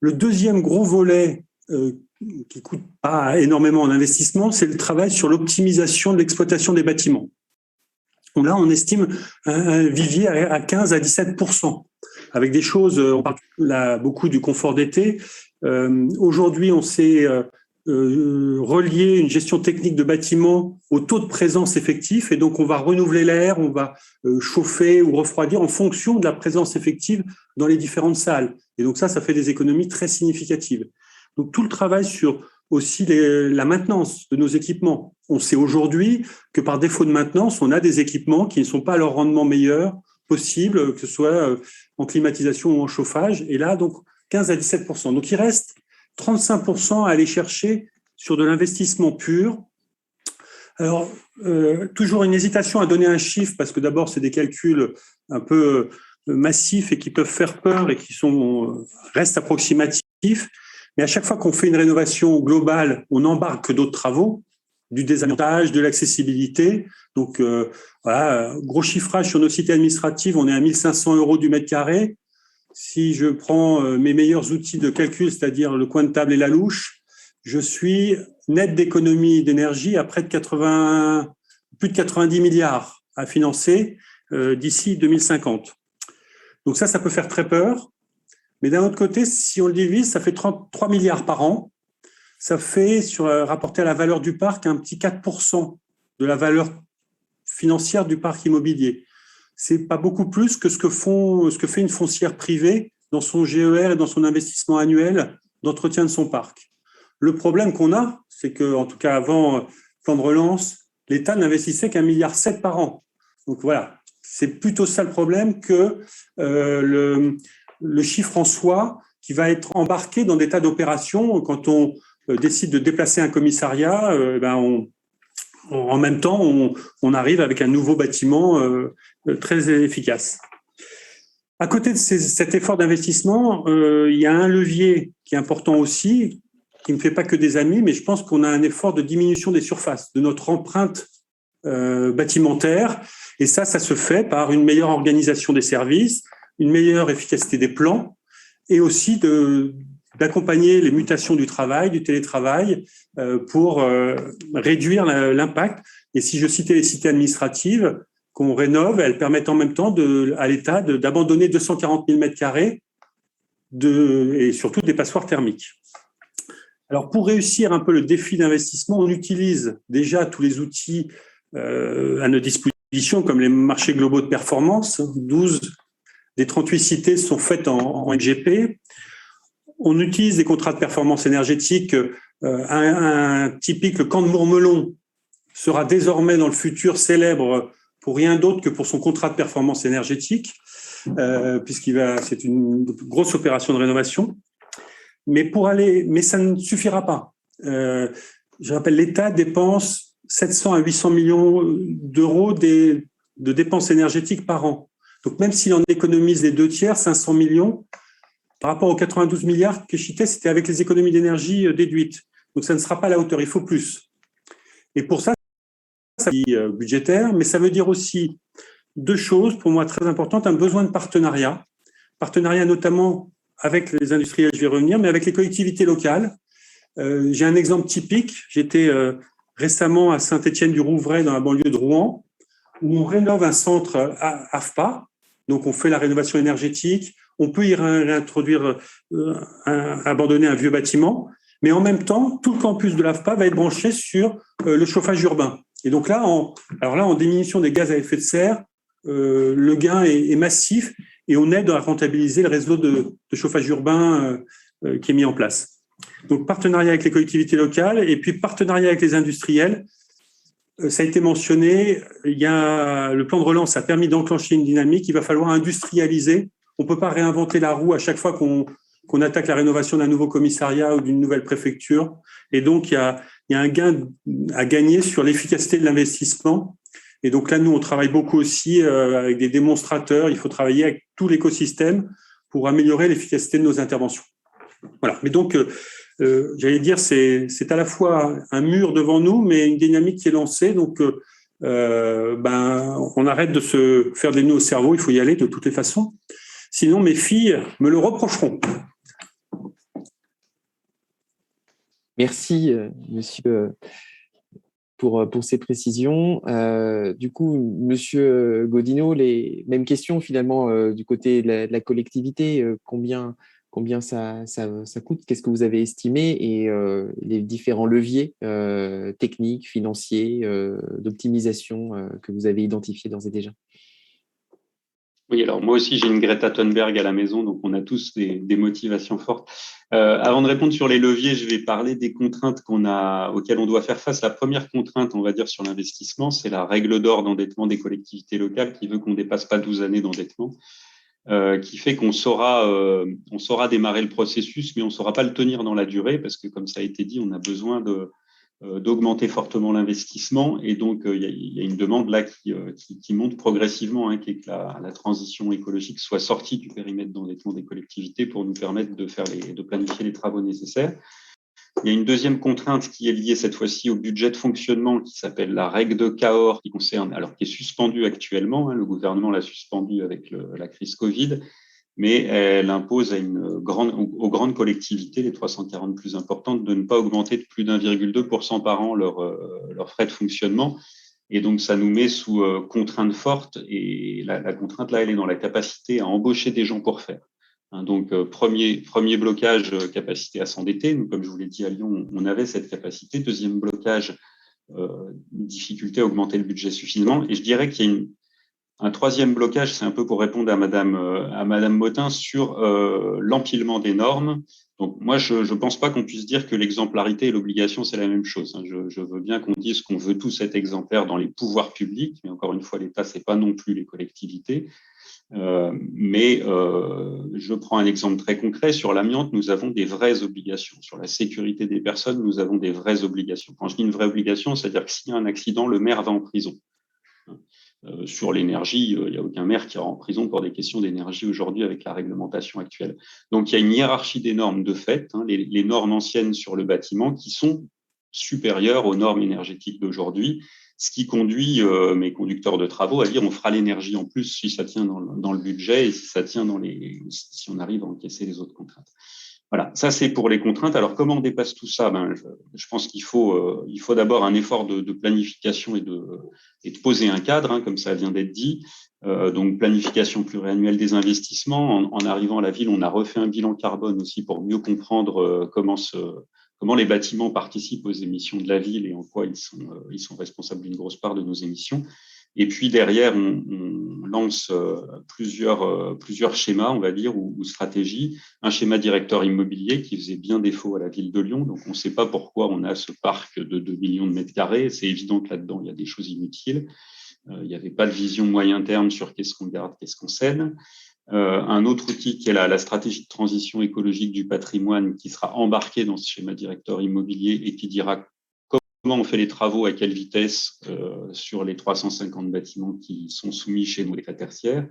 Le deuxième gros volet qui ne coûte pas énormément en investissement, c'est le travail sur l'optimisation de l'exploitation des bâtiments. Là, on estime un vivier à 15 à 17%, avec des choses, on parle là beaucoup du confort d'été. Aujourd'hui, on s'est relié une gestion technique de bâtiments au taux de présence effectif, et donc on va renouveler l'air, on va chauffer ou refroidir en fonction de la présence effective dans les différentes salles. Et donc ça fait des économies très significatives. Donc tout le travail sur aussi la maintenance de nos équipements. On sait aujourd'hui que par défaut de maintenance, on a des équipements qui ne sont pas à leur rendement meilleur possible, que ce soit en climatisation ou en chauffage. Et là, donc 15 à 17%. Donc il reste 35% à aller chercher sur de l'investissement pur. Alors, toujours une hésitation à donner un chiffre, parce que d'abord, c'est des calculs un peu massifs et qui peuvent faire peur et qui restent approximatifs. Mais à chaque fois qu'on fait une rénovation globale, on embarque d'autres travaux, du désavantage, de l'accessibilité. Donc, voilà, gros chiffrage sur nos cités administratives, on est à 1 500 € du mètre carré. Si je prends mes meilleurs outils de calcul, c'est-à-dire le coin de table et la louche, je suis net d'économie d'énergie à plus de 90 milliards à financer d'ici 2050. Donc ça peut faire très peur. Mais d'un autre côté, si on le divise, ça fait 33 milliards par an. Ça fait, rapporté à la valeur du parc, un petit 4% de la valeur financière du parc immobilier. C'est pas beaucoup plus que ce que fait une foncière privée dans son GER et dans son investissement annuel d'entretien de son parc. Le problème qu'on a, c'est que, en tout cas avant plan de relance, l'État n'investissait qu'1,7 milliard par an. Donc voilà, c'est plutôt ça le problème que le chiffre en soi qui va être embarqué dans des tas d'opérations. Quand on décide de déplacer un commissariat, en même temps, on arrive avec un nouveau bâtiment très efficace. À côté de cet effort d'investissement, il y a un levier qui est important aussi, qui ne fait pas que des amis, mais je pense qu'on a un effort de diminution des surfaces, de notre empreinte bâtimentaire. Et ça se fait par une meilleure organisation des services, une meilleure efficacité des plans, et aussi d'accompagner les mutations du travail, du télétravail, pour réduire l'impact. Et si je citais les cités administratives qu'on rénove, elles permettent en même temps à l'État d'abandonner 240 000 m2 et surtout des passoires thermiques. Alors, pour réussir un peu le défi d'investissement, on utilise déjà tous les outils à notre disposition, comme les marchés globaux de performance. 12 des 38 cités sont faites en MGP. On utilise des contrats de performance énergétique. Un typique, le camp de Mourmelon, sera désormais dans le futur célèbre pour rien d'autre que pour son contrat de performance énergétique, c'est une grosse opération de rénovation. Mais ça ne suffira pas. Je rappelle, l'État dépense 700 à 800 millions d'euros de dépenses énergétiques par an. Donc, même s'il en économise les 2/3, 500 millions, par rapport aux 92 milliards que je citais, c'était avec les économies d'énergie déduites. Donc, ça ne sera pas à la hauteur, il faut plus. Et pour ça dit budgétaire, mais ça veut dire aussi deux choses pour moi très importantes. Un besoin de partenariat notamment avec les industriels, je vais revenir, mais avec les collectivités locales. J'ai un exemple typique. J'étais récemment à Saint-Étienne-du-Rouvray, dans la banlieue de Rouen, où on rénove un centre AFPA. Donc, on fait la rénovation énergétique. On peut y réintroduire, abandonner un vieux bâtiment. Mais en même temps, tout le campus de l'AFPA va être branché sur le chauffage urbain. Et donc là, en diminution des gaz à effet de serre, le gain est massif et on aide à rentabiliser le réseau de chauffage urbain qui est mis en place. Donc, partenariat avec les collectivités locales et puis partenariat avec les industriels. Ça a été mentionné, le plan de relance a permis d'enclencher une dynamique. Il va falloir industrialiser. On ne peut pas réinventer la roue à chaque fois qu'on attaque la rénovation d'un nouveau commissariat ou d'une nouvelle préfecture. Et donc, il y a un gain à gagner sur l'efficacité de l'investissement. Et donc là, nous, on travaille beaucoup aussi avec des démonstrateurs. Il faut travailler avec tout l'écosystème pour améliorer l'efficacité de nos interventions. Voilà. Mais donc, j'allais dire, c'est à la fois un mur devant nous, mais une dynamique qui est lancée. Donc, on arrête de se faire des nœuds au cerveau. Il faut y aller de toutes les façons. Sinon, mes filles me le reprocheront. Merci, monsieur, pour ces précisions. Du coup, monsieur Godinot, les mêmes questions finalement du côté de la collectivité. Combien ça coûte? Qu'est-ce que vous avez estimé? Et les différents leviers techniques, financiers, d'optimisation que vous avez identifiés d'ores et déjà? Oui, alors moi aussi j'ai une Greta Thunberg à la maison, donc on a tous des motivations fortes. Avant de répondre sur les leviers, je vais parler des contraintes auxquelles on doit faire face. La première contrainte, on va dire, sur l'investissement, c'est la règle d'or d'endettement des collectivités locales qui veut qu'on ne dépasse pas 12 années d'endettement, qui fait qu'on saura démarrer le processus, mais on ne saura pas le tenir dans la durée parce que, comme ça a été dit, on a besoin d'augmenter fortement l'investissement et donc il y a une demande là qui monte progressivement, qui est que la transition écologique soit sortie du périmètre d'endettement des collectivités pour nous permettre de planifier les travaux nécessaires. Il y a une deuxième contrainte qui est liée cette fois-ci au budget de fonctionnement qui s'appelle la règle de Cahors, qui est suspendue actuellement, le gouvernement l'a suspendue avec la crise Covid, mais elle impose aux grandes collectivités, les 340 plus importantes, de ne pas augmenter de plus d'1,2% par an leurs frais de fonctionnement. Et donc, ça nous met sous contrainte forte. Et la contrainte, là, elle est dans la capacité à embaucher des gens pour faire. Donc, premier blocage, capacité à s'endetter. Nous, comme je vous l'ai dit à Lyon, on avait cette capacité. Deuxième blocage, difficulté à augmenter le budget suffisamment. Et je dirais qu'il y a un troisième blocage, c'est un peu pour répondre à Madame Motin sur l'empilement des normes. Donc moi, je ne pense pas qu'on puisse dire que l'exemplarité et l'obligation, c'est la même chose. Je veux bien qu'on dise qu'on veut tous être exemplaires dans les pouvoirs publics, mais encore une fois, l'État, c'est pas non plus les collectivités. Je prends un exemple très concret. Sur l'amiante, nous avons des vraies obligations. Sur la sécurité des personnes, nous avons des vraies obligations. Quand je dis une vraie obligation, c'est-à-dire que s'il y a un accident, le maire va en prison. Sur l'énergie, il n'y a aucun maire qui ira en prison pour des questions d'énergie aujourd'hui avec la réglementation actuelle. Donc, il y a une hiérarchie des normes de fait, les normes anciennes sur le bâtiment qui sont supérieures aux normes énergétiques d'aujourd'hui, ce qui conduit mes conducteurs de travaux à dire on fera l'énergie en plus si ça tient dans le budget et si ça tient si on arrive à encaisser les autres contraintes. Voilà, ça c'est pour les contraintes. Alors comment on dépasse tout ça? Je pense qu'il faut d'abord un effort de planification et de poser un cadre, comme ça vient d'être dit. Donc planification pluriannuelle des investissements. En arrivant à la ville, on a refait un bilan carbone aussi pour mieux comprendre comment les bâtiments participent aux émissions de la ville et en quoi ils sont responsables d'une grosse part de nos émissions. Et puis derrière, on lance plusieurs schémas, on va dire, ou stratégies. Un schéma directeur immobilier qui faisait bien défaut à la ville de Lyon. Donc, on ne sait pas pourquoi on a ce parc de 2 millions de mètres carrés. C'est évident que là-dedans, il y a des choses inutiles. Il n'y avait pas de vision moyen terme sur qu'est-ce qu'on garde, qu'est-ce qu'on cède. Un autre outil qui est la stratégie de transition écologique du patrimoine qui sera embarqué dans ce schéma directeur immobilier et qui dira comment on fait les travaux, à quelle vitesse sur les 350 bâtiments qui sont soumis chez nous, l'État tertiaire.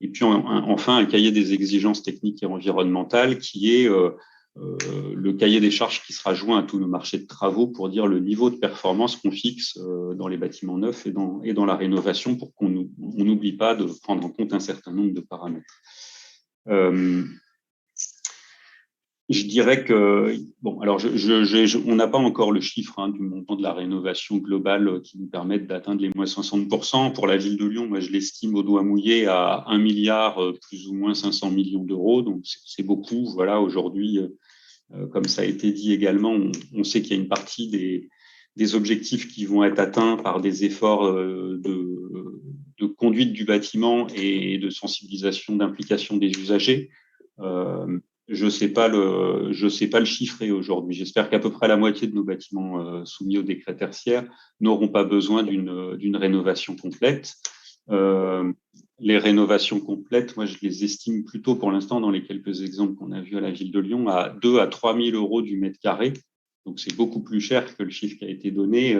Et puis enfin, un cahier des exigences techniques et environnementales qui est le cahier des charges qui sera joint à tous nos marchés de travaux pour dire le niveau de performance qu'on fixe dans les bâtiments neufs et dans la rénovation pour qu'on n'oublie pas de prendre en compte un certain nombre de paramètres. Je dirais que, bon, alors on n'a pas encore le chiffre du montant de la rénovation globale qui nous permette d'atteindre les moins 60%. Pour la ville de Lyon, moi, je l'estime au doigt mouillé à 1 milliard, plus ou moins 500 millions d'euros. Donc, c'est beaucoup. Voilà, aujourd'hui, comme ça a été dit également, on sait qu'il y a une partie des objectifs qui vont être atteints par des efforts de conduite du bâtiment et de sensibilisation, d'implication des usagers. Je sais pas le chiffrer aujourd'hui. J'espère qu'à peu près la moitié de nos bâtiments soumis au décret tertiaire n'auront pas besoin d'une rénovation complète. Les rénovations complètes, moi, je les estime plutôt pour l'instant dans les quelques exemples qu'on a vus à la ville de Lyon à 2 à 3 000 euros du mètre carré. Donc, c'est beaucoup plus cher que le chiffre qui a été donné.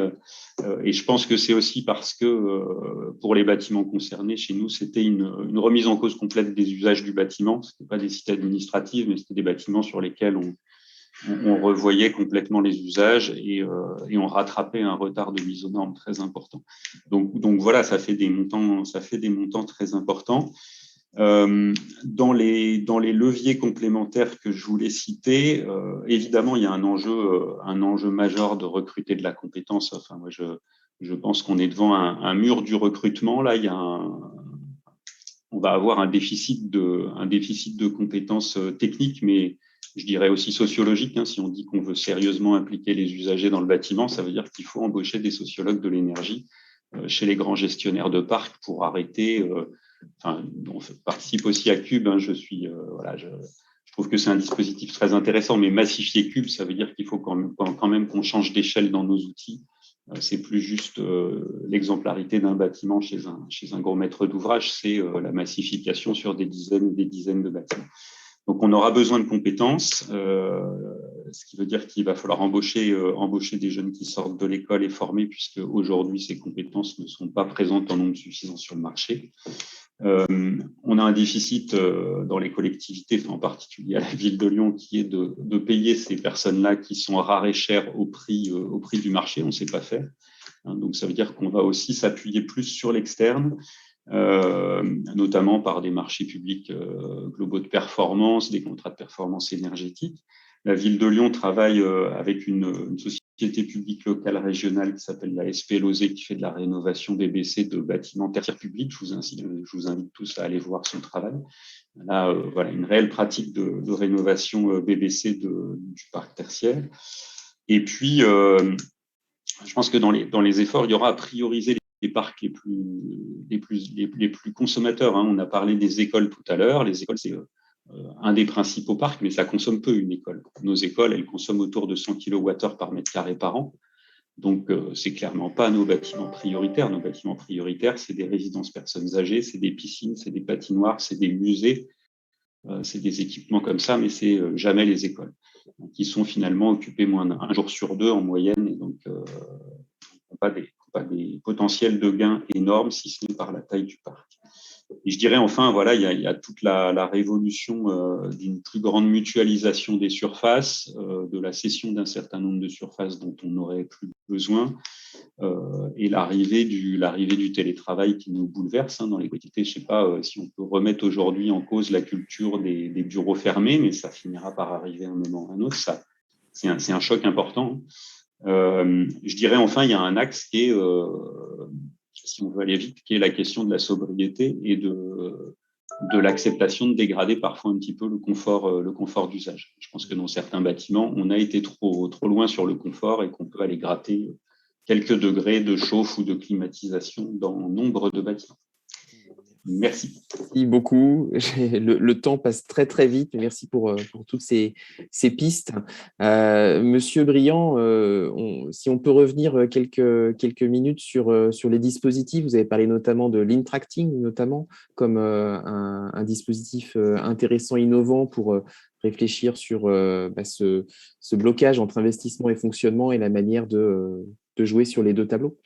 Et je pense que c'est aussi parce que pour les bâtiments concernés, chez nous, c'était une remise en cause complète des usages du bâtiment. Ce n'était pas des sites administratifs, mais c'était des bâtiments sur lesquels on revoyait complètement les usages et on rattrapait un retard de mise aux normes très important. Donc voilà, ça fait des montants très importants. Dans les leviers complémentaires que je voulais citer, évidemment, il y a un enjeu majeur de recruter de la compétence. Enfin, moi, je pense qu'on est devant un mur du recrutement. Là, on va avoir un déficit de compétences techniques, mais je dirais aussi sociologiques. Si on dit qu'on veut sérieusement impliquer les usagers dans le bâtiment, ça veut dire qu'il faut embaucher des sociologues de l'énergie chez les grands gestionnaires de parcs pour arrêter. On participe aussi à Cube. Je trouve que c'est un dispositif très intéressant, mais massifier Cube, ça veut dire qu'il faut quand même qu'on change d'échelle dans nos outils. C'est plus juste l'exemplarité d'un bâtiment chez un gros maître d'ouvrage, c'est la massification sur des dizaines et des dizaines de bâtiments. Donc, on aura besoin de compétences, ce qui veut dire qu'il va falloir embaucher des jeunes qui sortent de l'école et formés, puisque aujourd'hui, ces compétences ne sont pas présentes en nombre suffisant sur le marché. On a un déficit dans les collectivités, en particulier à la ville de Lyon, qui est de payer ces personnes-là qui sont rares et chères au prix du marché. On ne sait pas faire. Donc, ça veut dire qu'on va aussi s'appuyer plus sur l'externe, notamment par des marchés publics globaux de performance, des contrats de performance énergétique. La ville de Lyon travaille avec une société publique locale régionale qui s'appelle la SP Lozé, qui fait de la rénovation BBC de bâtiments tertiaires publics. Je vous invite tous à aller voir son travail. Là, voilà, une réelle pratique de rénovation BBC du parc tertiaire. Et puis, je pense que dans les efforts, il y aura à prioriser les parcs les plus consommateurs. On a parlé des écoles tout à l'heure. Les écoles, c'est un des principaux parcs, mais ça consomme peu une école. Nos écoles, elles consomment autour de 100 kWh par mètre carré par an. Donc, c'est clairement pas nos bâtiments prioritaires. Nos bâtiments prioritaires, c'est des résidences personnes âgées, c'est des piscines, c'est des patinoires, c'est des musées, c'est des équipements comme ça, mais c'est jamais les écoles, qui sont finalement occupées moins d'un jour sur deux en moyenne, et donc n'ont pas des potentiels de gains énormes, si ce n'est par la taille du parc. Et je dirais enfin, voilà, il y a toute la révolution d'une plus grande mutualisation des surfaces, de la cession d'un certain nombre de surfaces dont on n'aurait plus besoin, et l'arrivée du télétravail qui nous bouleverse dans les quantités. Je ne sais pas si on peut remettre aujourd'hui en cause la culture des bureaux fermés, mais ça finira par arriver à un moment ou à un autre. C'est un choc important. Je dirais enfin, il y a un axe qui est, si on veut aller vite, qui est la question de la sobriété et de l'acceptation de dégrader parfois un petit peu le confort d'usage. Je pense que dans certains bâtiments, on a été trop loin sur le confort et qu'on peut aller gratter quelques degrés de chauffe ou de climatisation dans nombre de bâtiments. Merci. Merci beaucoup. Le temps passe très, très vite. Merci pour toutes ces pistes. Monsieur Briand, si on peut revenir quelques minutes sur les dispositifs. Vous avez parlé notamment de l'Intracting, notamment comme un dispositif intéressant, innovant pour réfléchir sur ce blocage entre investissement et fonctionnement et la manière de jouer sur les deux tableaux.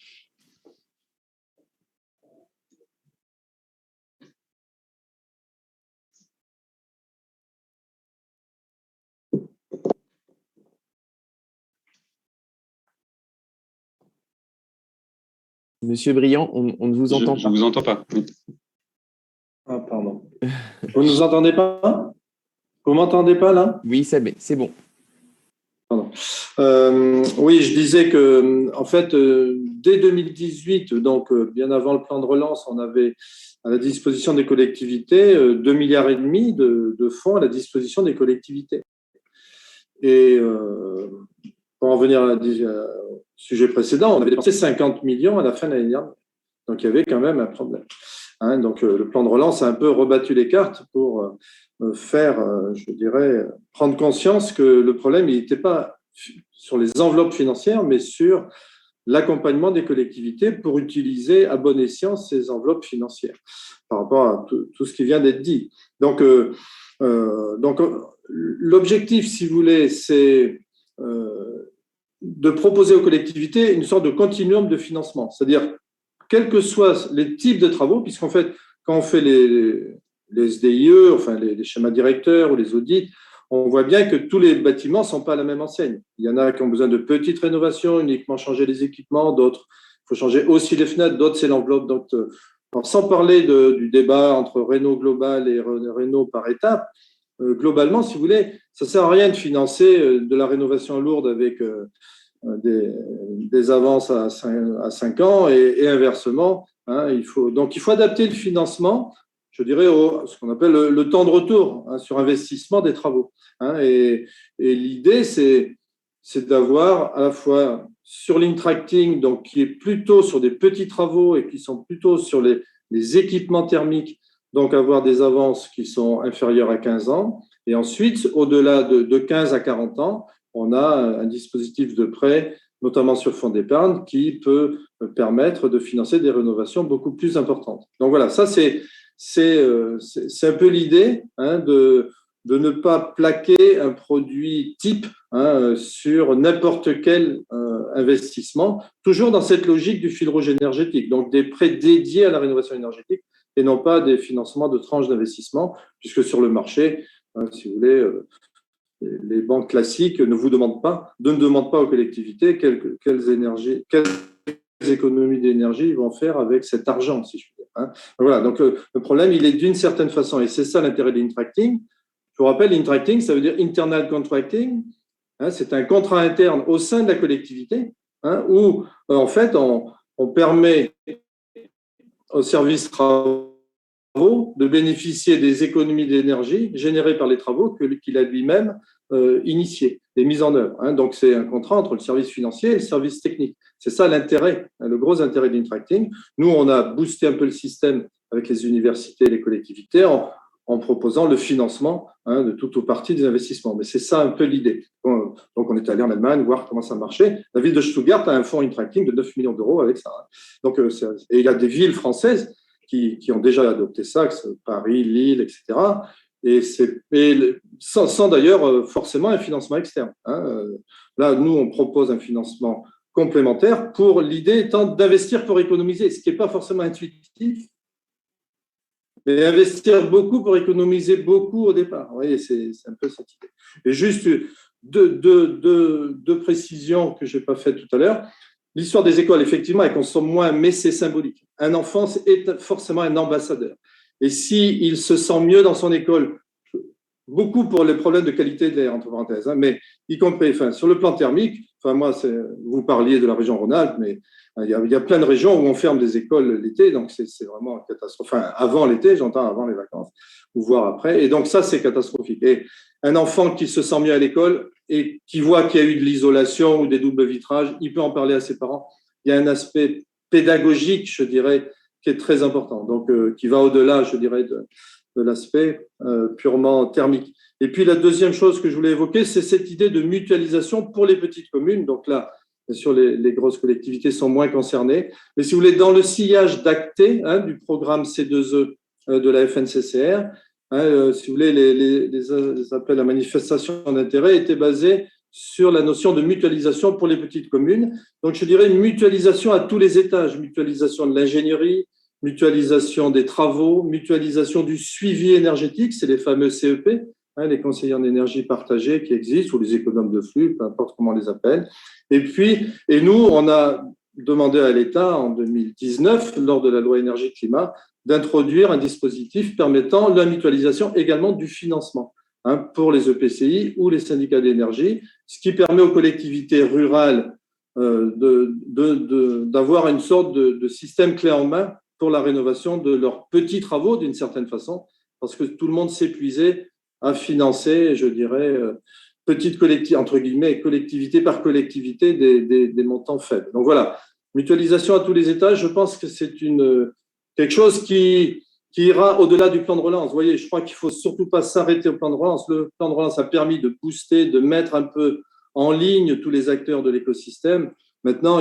Monsieur Briand, on ne vous entend pas. Je ne vous entends pas. Oui. Ah, pardon. Vous ne nous entendez pas? Vous m'entendez pas là? Oui, c'est bon. Pardon. Oui, je disais que, en fait, dès 2018, donc bien avant le plan de relance, on avait à la disposition des collectivités 2,5 milliards de fonds à la disposition des collectivités. Et pour en venir au sujet précédent, on avait dépensé 50 millions à la fin de l'année dernière. Donc, il y avait quand même un problème. Donc, le plan de relance a un peu rebattu les cartes pour faire, je dirais, prendre conscience que le problème, il n'était pas sur les enveloppes financières, mais sur l'accompagnement des collectivités pour utiliser à bon escient ces enveloppes financières par rapport à tout ce qui vient d'être dit. Donc, l'objectif, si vous voulez, c'est de proposer aux collectivités une sorte de continuum de financement, c'est-à-dire quels que soient les types de travaux, puisqu'en fait, quand on fait les SDIE, enfin les schémas directeurs ou les audits, on voit bien que tous les bâtiments ne sont pas à la même enseigne. Il y en a qui ont besoin de petites rénovations, uniquement changer les équipements, d'autres, il faut changer aussi les fenêtres, d'autres, c'est l'enveloppe. Donc, sans parler du débat entre Réno global et Réno par étape, globalement, si vous voulez, ça ne sert à rien de financer de la rénovation lourde avec des avances à 5 ans et inversement. Il faut adapter le financement, je dirais, ce qu'on appelle le temps de retour sur investissement des travaux. Et l'idée, c'est d'avoir à la fois sur l'intracting, donc qui est plutôt sur des petits travaux et qui sont plutôt sur les équipements thermiques, donc avoir des avances qui sont inférieures à 15 ans. Et ensuite, au-delà de 15 à 40 ans, on a un dispositif de prêt, notamment sur fonds d'épargne, qui peut permettre de financer des rénovations beaucoup plus importantes. Donc voilà, ça c'est un peu l'idée de ne pas plaquer un produit type sur n'importe quel investissement, toujours dans cette logique du fil rouge énergétique, donc des prêts dédiés à la rénovation énergétique et non pas des financements de tranches d'investissement, puisque sur le marché, si vous voulez, les banques classiques ne demandent pas aux collectivités quelles économies d'énergie ils vont faire avec cet argent, si je puis dire. Voilà, donc le problème, il est d'une certaine façon, et c'est ça l'intérêt de l'intracting. Je vous rappelle, l'intracting, ça veut dire internal contracting. C'est un contrat interne au sein de la collectivité où, en fait, on permet aux services travaux de bénéficier des économies d'énergie générées par les travaux qu'il a lui-même initiés, et mis en œuvre. Donc, c'est un contrat entre le service financier et le service technique. C'est ça l'intérêt, le gros intérêt de l'intracting. Nous, on a boosté un peu le système avec les universités et les collectivités en proposant le financement de tout ou partie des investissements. Mais c'est ça un peu l'idée. Donc, on est allé en Allemagne voir comment ça marchait. La ville de Stuttgart a un fonds intracting de 9 millions d'euros avec ça. Donc, et il y a des villes françaises qui ont déjà adopté ça, que c'est Paris, Lille, etc. Et sans d'ailleurs forcément un financement externe. Là, nous, on propose un financement complémentaire pour l'idée étant d'investir pour économiser, ce qui n'est pas forcément intuitif, mais investir beaucoup pour économiser beaucoup au départ. Vous voyez, c'est un peu cette idée. Et juste deux précisions que je n'ai pas faites tout à l'heure. L'histoire des écoles, effectivement, elle consomme moins, mais c'est symbolique. Un enfant est forcément un ambassadeur. Et s'il se sent mieux dans son école, beaucoup pour les problèmes de qualité de l'air, entre parenthèses, mais y compris sur le plan thermique, moi, vous parliez de la région Rhône-Alpes, mais il y a plein de régions où on ferme des écoles l'été, donc c'est vraiment une catastrophe. Enfin, avant l'été, j'entends avant les vacances, ou voire après. Et donc ça, c'est catastrophique. Et un enfant qui se sent mieux à l'école et qui voit qu'il y a eu de l'isolation ou des doubles vitrages, il peut en parler à ses parents. Il y a un aspect pédagogique, je dirais, qui est très important, donc qui va au-delà, je dirais, de l'aspect purement thermique. Et puis, la deuxième chose que je voulais évoquer, c'est cette idée de mutualisation pour les petites communes. Donc là, bien sûr, les grosses collectivités sont moins concernées. Mais si vous voulez, dans le sillage d'ACTE, du programme C2E de la FNCCR, si vous voulez, les appels à manifestation d'intérêt étaient basés sur la notion de mutualisation pour les petites communes. Donc, je dirais une mutualisation à tous les étages, mutualisation de l'ingénierie, mutualisation des travaux, mutualisation du suivi énergétique, c'est les fameux CEP, les conseillers en énergie partagés qui existent, ou les économes de flux, peu importe comment on les appelle. Et nous, on a demandé à l'État en 2019, lors de la loi énergie-climat, d'introduire un dispositif permettant la mutualisation également du financement pour les EPCI ou les syndicats d'énergie, ce qui permet aux collectivités rurales d'avoir une sorte de système clé en main pour la rénovation de leurs petits travaux, d'une certaine façon, parce que tout le monde s'épuisait à financer, je dirais, petite collectivité, entre guillemets, collectivité par collectivité, des montants faibles. Donc voilà, mutualisation à tous les étages, je pense que c'est quelque chose qui ira au-delà du plan de relance. Vous voyez, je crois qu'il ne faut surtout pas s'arrêter au plan de relance. Le plan de relance a permis de booster, de mettre un peu en ligne tous les acteurs de l'écosystème. Maintenant,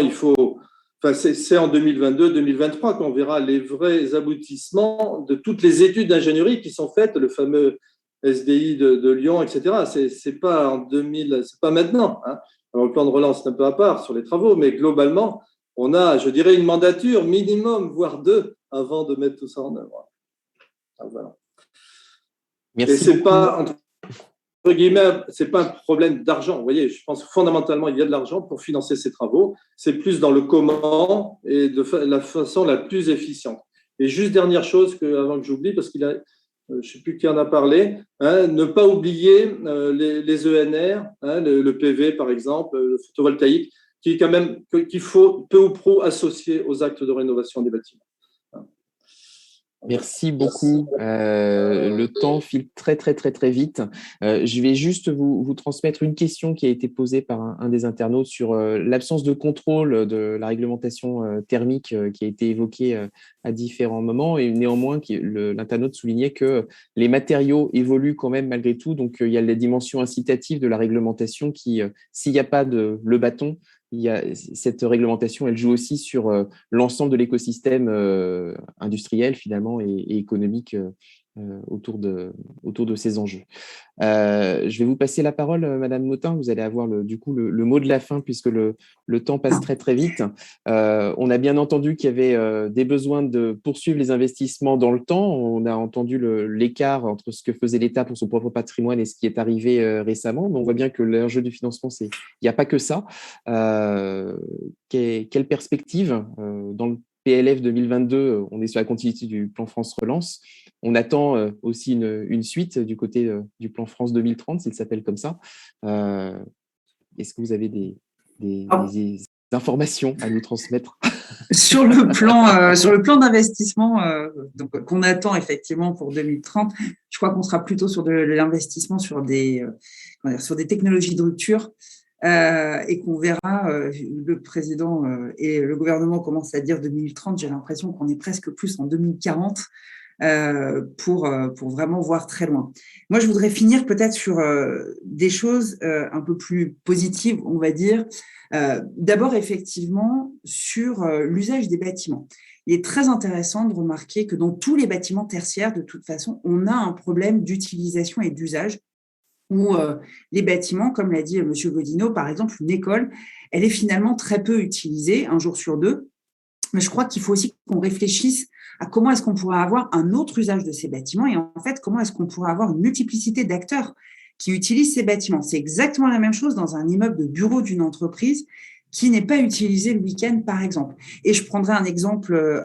c'est en 2022-2023 qu'on verra les vrais aboutissements de toutes les études d'ingénierie qui sont faites, le fameux SDI de Lyon, etc. C'est pas maintenant. Alors, le plan de relance, c'est un peu à part sur les travaux, mais globalement, on a, je dirais, une mandature minimum, voire 2, avant de mettre tout ça en œuvre. Alors, voilà. Merci. Et c'est pas, entre guillemets, c'est pas un problème d'argent. Vous voyez, je pense que fondamentalement, il y a de l'argent pour financer ces travaux. C'est plus dans le comment et de la façon la plus efficiente. Et juste dernière chose avant que j'oublie, parce qu'il a je ne sais plus qui en a parlé, ne pas oublier les ENR, le PV par exemple, le photovoltaïque, qu'il faut peu ou prou associer aux actes de rénovation des bâtiments. Merci beaucoup. Le temps file très, très, très, très vite. Je vais juste vous transmettre une question qui a été posée par un des internautes sur l'absence de contrôle de la réglementation thermique qui a été évoquée à différents moments. Et néanmoins, l'internaute soulignait que les matériaux évoluent quand même malgré tout. Donc, il y a la dimension incitative de la réglementation qui, s'il n'y a pas le bâton, cette réglementation, elle joue aussi sur l'ensemble de l'écosystème industriel finalement et économique autour de ces enjeux. Je vais vous passer la parole, Madame Mottin. Vous allez avoir du coup le mot de la fin puisque le temps passe très très vite. On a bien entendu qu'il y avait des besoins de poursuivre les investissements dans le temps. On a entendu l'écart entre ce que faisait l'État pour son propre patrimoine et ce qui est arrivé récemment. Mais on voit bien que l'enjeu du financement, il n'y a pas que ça. Quelle perspective dans le PLF 2022, on est sur la continuité du plan France Relance. On attend aussi une suite du côté du plan France 2030, s'il s'appelle comme ça. Est-ce que vous avez des informations à nous transmettre? Sur le plan d'investissement qu'on attend effectivement pour 2030, je crois qu'on sera plutôt sur de l'investissement sur des technologies de rupture. Et qu'on verra, le président et le gouvernement commencent à dire 2030, j'ai l'impression qu'on est presque plus en 2040 pour vraiment voir très loin. Moi, je voudrais finir peut-être sur des choses un peu plus positives, on va dire. D'abord, effectivement, sur l'usage des bâtiments. Il est très intéressant de remarquer que dans tous les bâtiments tertiaires, de toute façon, on a un problème d'utilisation et d'usage où les bâtiments, comme l'a dit M. Godino, par exemple, une école, elle est finalement très peu utilisée, 1 jour sur 2. Mais je crois qu'il faut aussi qu'on réfléchisse à comment est-ce qu'on pourrait avoir un autre usage de ces bâtiments et en fait, comment est-ce qu'on pourrait avoir une multiplicité d'acteurs qui utilisent ces bâtiments. C'est exactement la même chose dans un immeuble de bureau d'une entreprise qui n'est pas utilisé le week-end, par exemple. Et je prendrai un exemple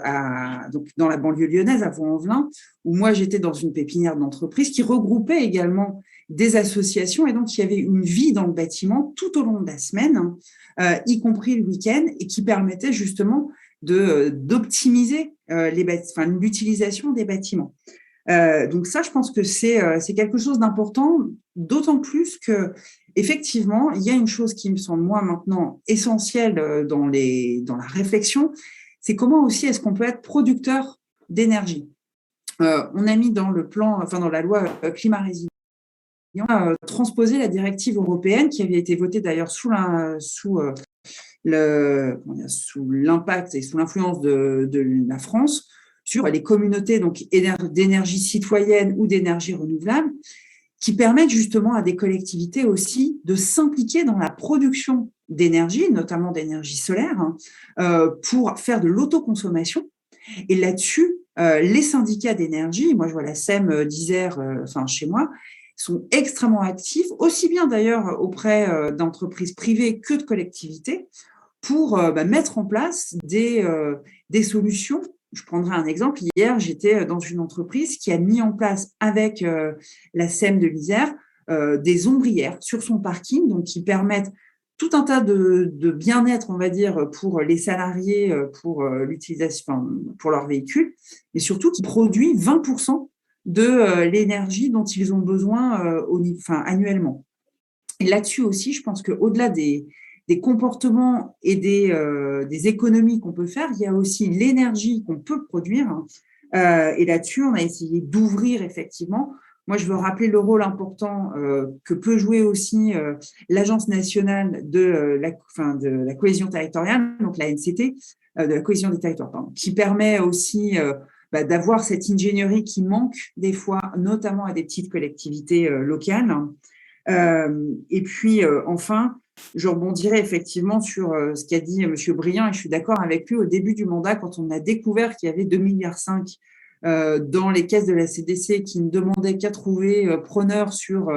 donc dans la banlieue lyonnaise, à Vaux-en-Velin, où moi, j'étais dans une pépinière d'entreprise qui regroupait également des associations, et donc il y avait une vie dans le bâtiment tout au long de la semaine, y compris le week-end, et qui permettait justement d'optimiser l'utilisation des bâtiments. Donc ça, je pense que c'est quelque chose d'important, d'autant plus que effectivement, il y a une chose qui me semble moi maintenant essentielle dans la réflexion, c'est comment aussi est-ce qu'on peut être producteur d'énergie. On a mis dans la loi climat résilient, transposer la directive européenne qui avait été votée d'ailleurs sous l'impact et sous l'influence de la France sur les communautés donc d'énergie citoyenne ou d'énergie renouvelable qui permettent justement à des collectivités aussi de s'impliquer dans la production d'énergie, notamment d'énergie solaire, pour faire de l'autoconsommation. Et là-dessus, les syndicats d'énergie, moi je vois la SEM d'Isère chez moi, sont extrêmement actifs, aussi bien d'ailleurs auprès d'entreprises privées que de collectivités, pour mettre en place des solutions. Je prendrai un exemple. Hier, j'étais dans une entreprise qui a mis en place avec la SEM de l'Isère des ombrières sur son parking, donc qui permettent tout un tas de bien-être, on va dire, pour les salariés, pour l'utilisation, pour leur véhicule, et surtout qui produit 20% de l'énergie dont ils ont besoin annuellement. Et là-dessus aussi, je pense qu'au-delà des comportements et des économies qu'on peut faire, il y a aussi l'énergie qu'on peut produire. Et là-dessus, on a essayé d'ouvrir effectivement. Moi, je veux rappeler le rôle important que peut jouer aussi l'Agence nationale de la cohésion territoriale, donc la NCT, de la cohésion des territoires, pardon, qui permet aussi d'avoir cette ingénierie qui manque des fois, notamment à des petites collectivités locales. Et puis, enfin, je rebondirai effectivement sur ce qu'a dit M. Briand, et je suis d'accord avec lui au début du mandat, quand on a découvert qu'il y avait 2,5 milliards dans les caisses de la CDC qui ne demandaient qu'à trouver preneur sur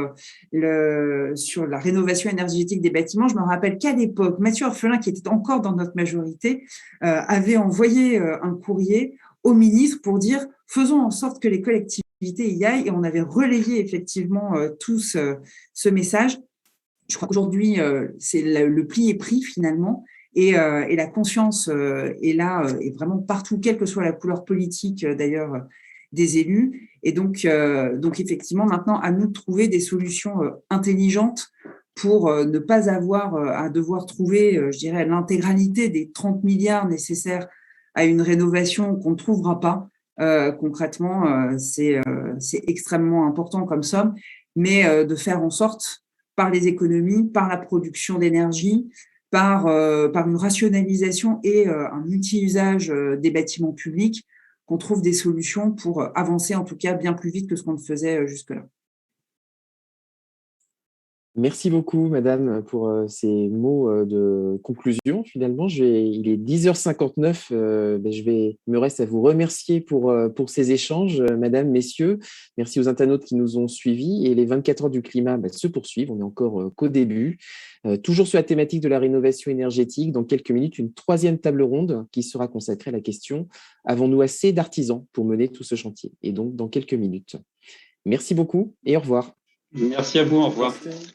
la rénovation énergétique des bâtiments. Je me rappelle qu'à l'époque, Mathieu Orphelin, qui était encore dans notre majorité, avait envoyé un courrier au ministre pour dire « faisons en sorte que les collectivités y aillent », et on avait relayé effectivement tous ce message. Je crois qu'aujourd'hui, le pli est pris finalement, et la conscience est là, et vraiment partout, quelle que soit la couleur politique d'ailleurs des élus. Et donc effectivement, maintenant, à nous de trouver des solutions intelligentes pour ne pas avoir à devoir trouver, je dirais, l'intégralité des 30 milliards nécessaires à une rénovation qu'on ne trouvera pas. Concrètement, c'est extrêmement important comme somme, mais de faire en sorte, par les économies, par la production d'énergie, par une rationalisation et un multi-usage des bâtiments publics, qu'on trouve des solutions pour avancer en tout cas bien plus vite que ce qu'on ne faisait jusque-là. Merci beaucoup, madame, pour ces mots de conclusion. Finalement, il est 10h59. Il me reste à vous remercier pour ces échanges, madame, messieurs. Merci aux internautes qui nous ont suivis. Et les 24 heures du climat se poursuivent. On est encore qu'au début. Toujours sur la thématique de la rénovation énergétique. Dans quelques minutes, une troisième table ronde qui sera consacrée à la question « Avons-nous assez d'artisans pour mener tout ce chantier ?» Et donc, dans quelques minutes. Merci beaucoup et au revoir. Merci à vous, au revoir. Merci.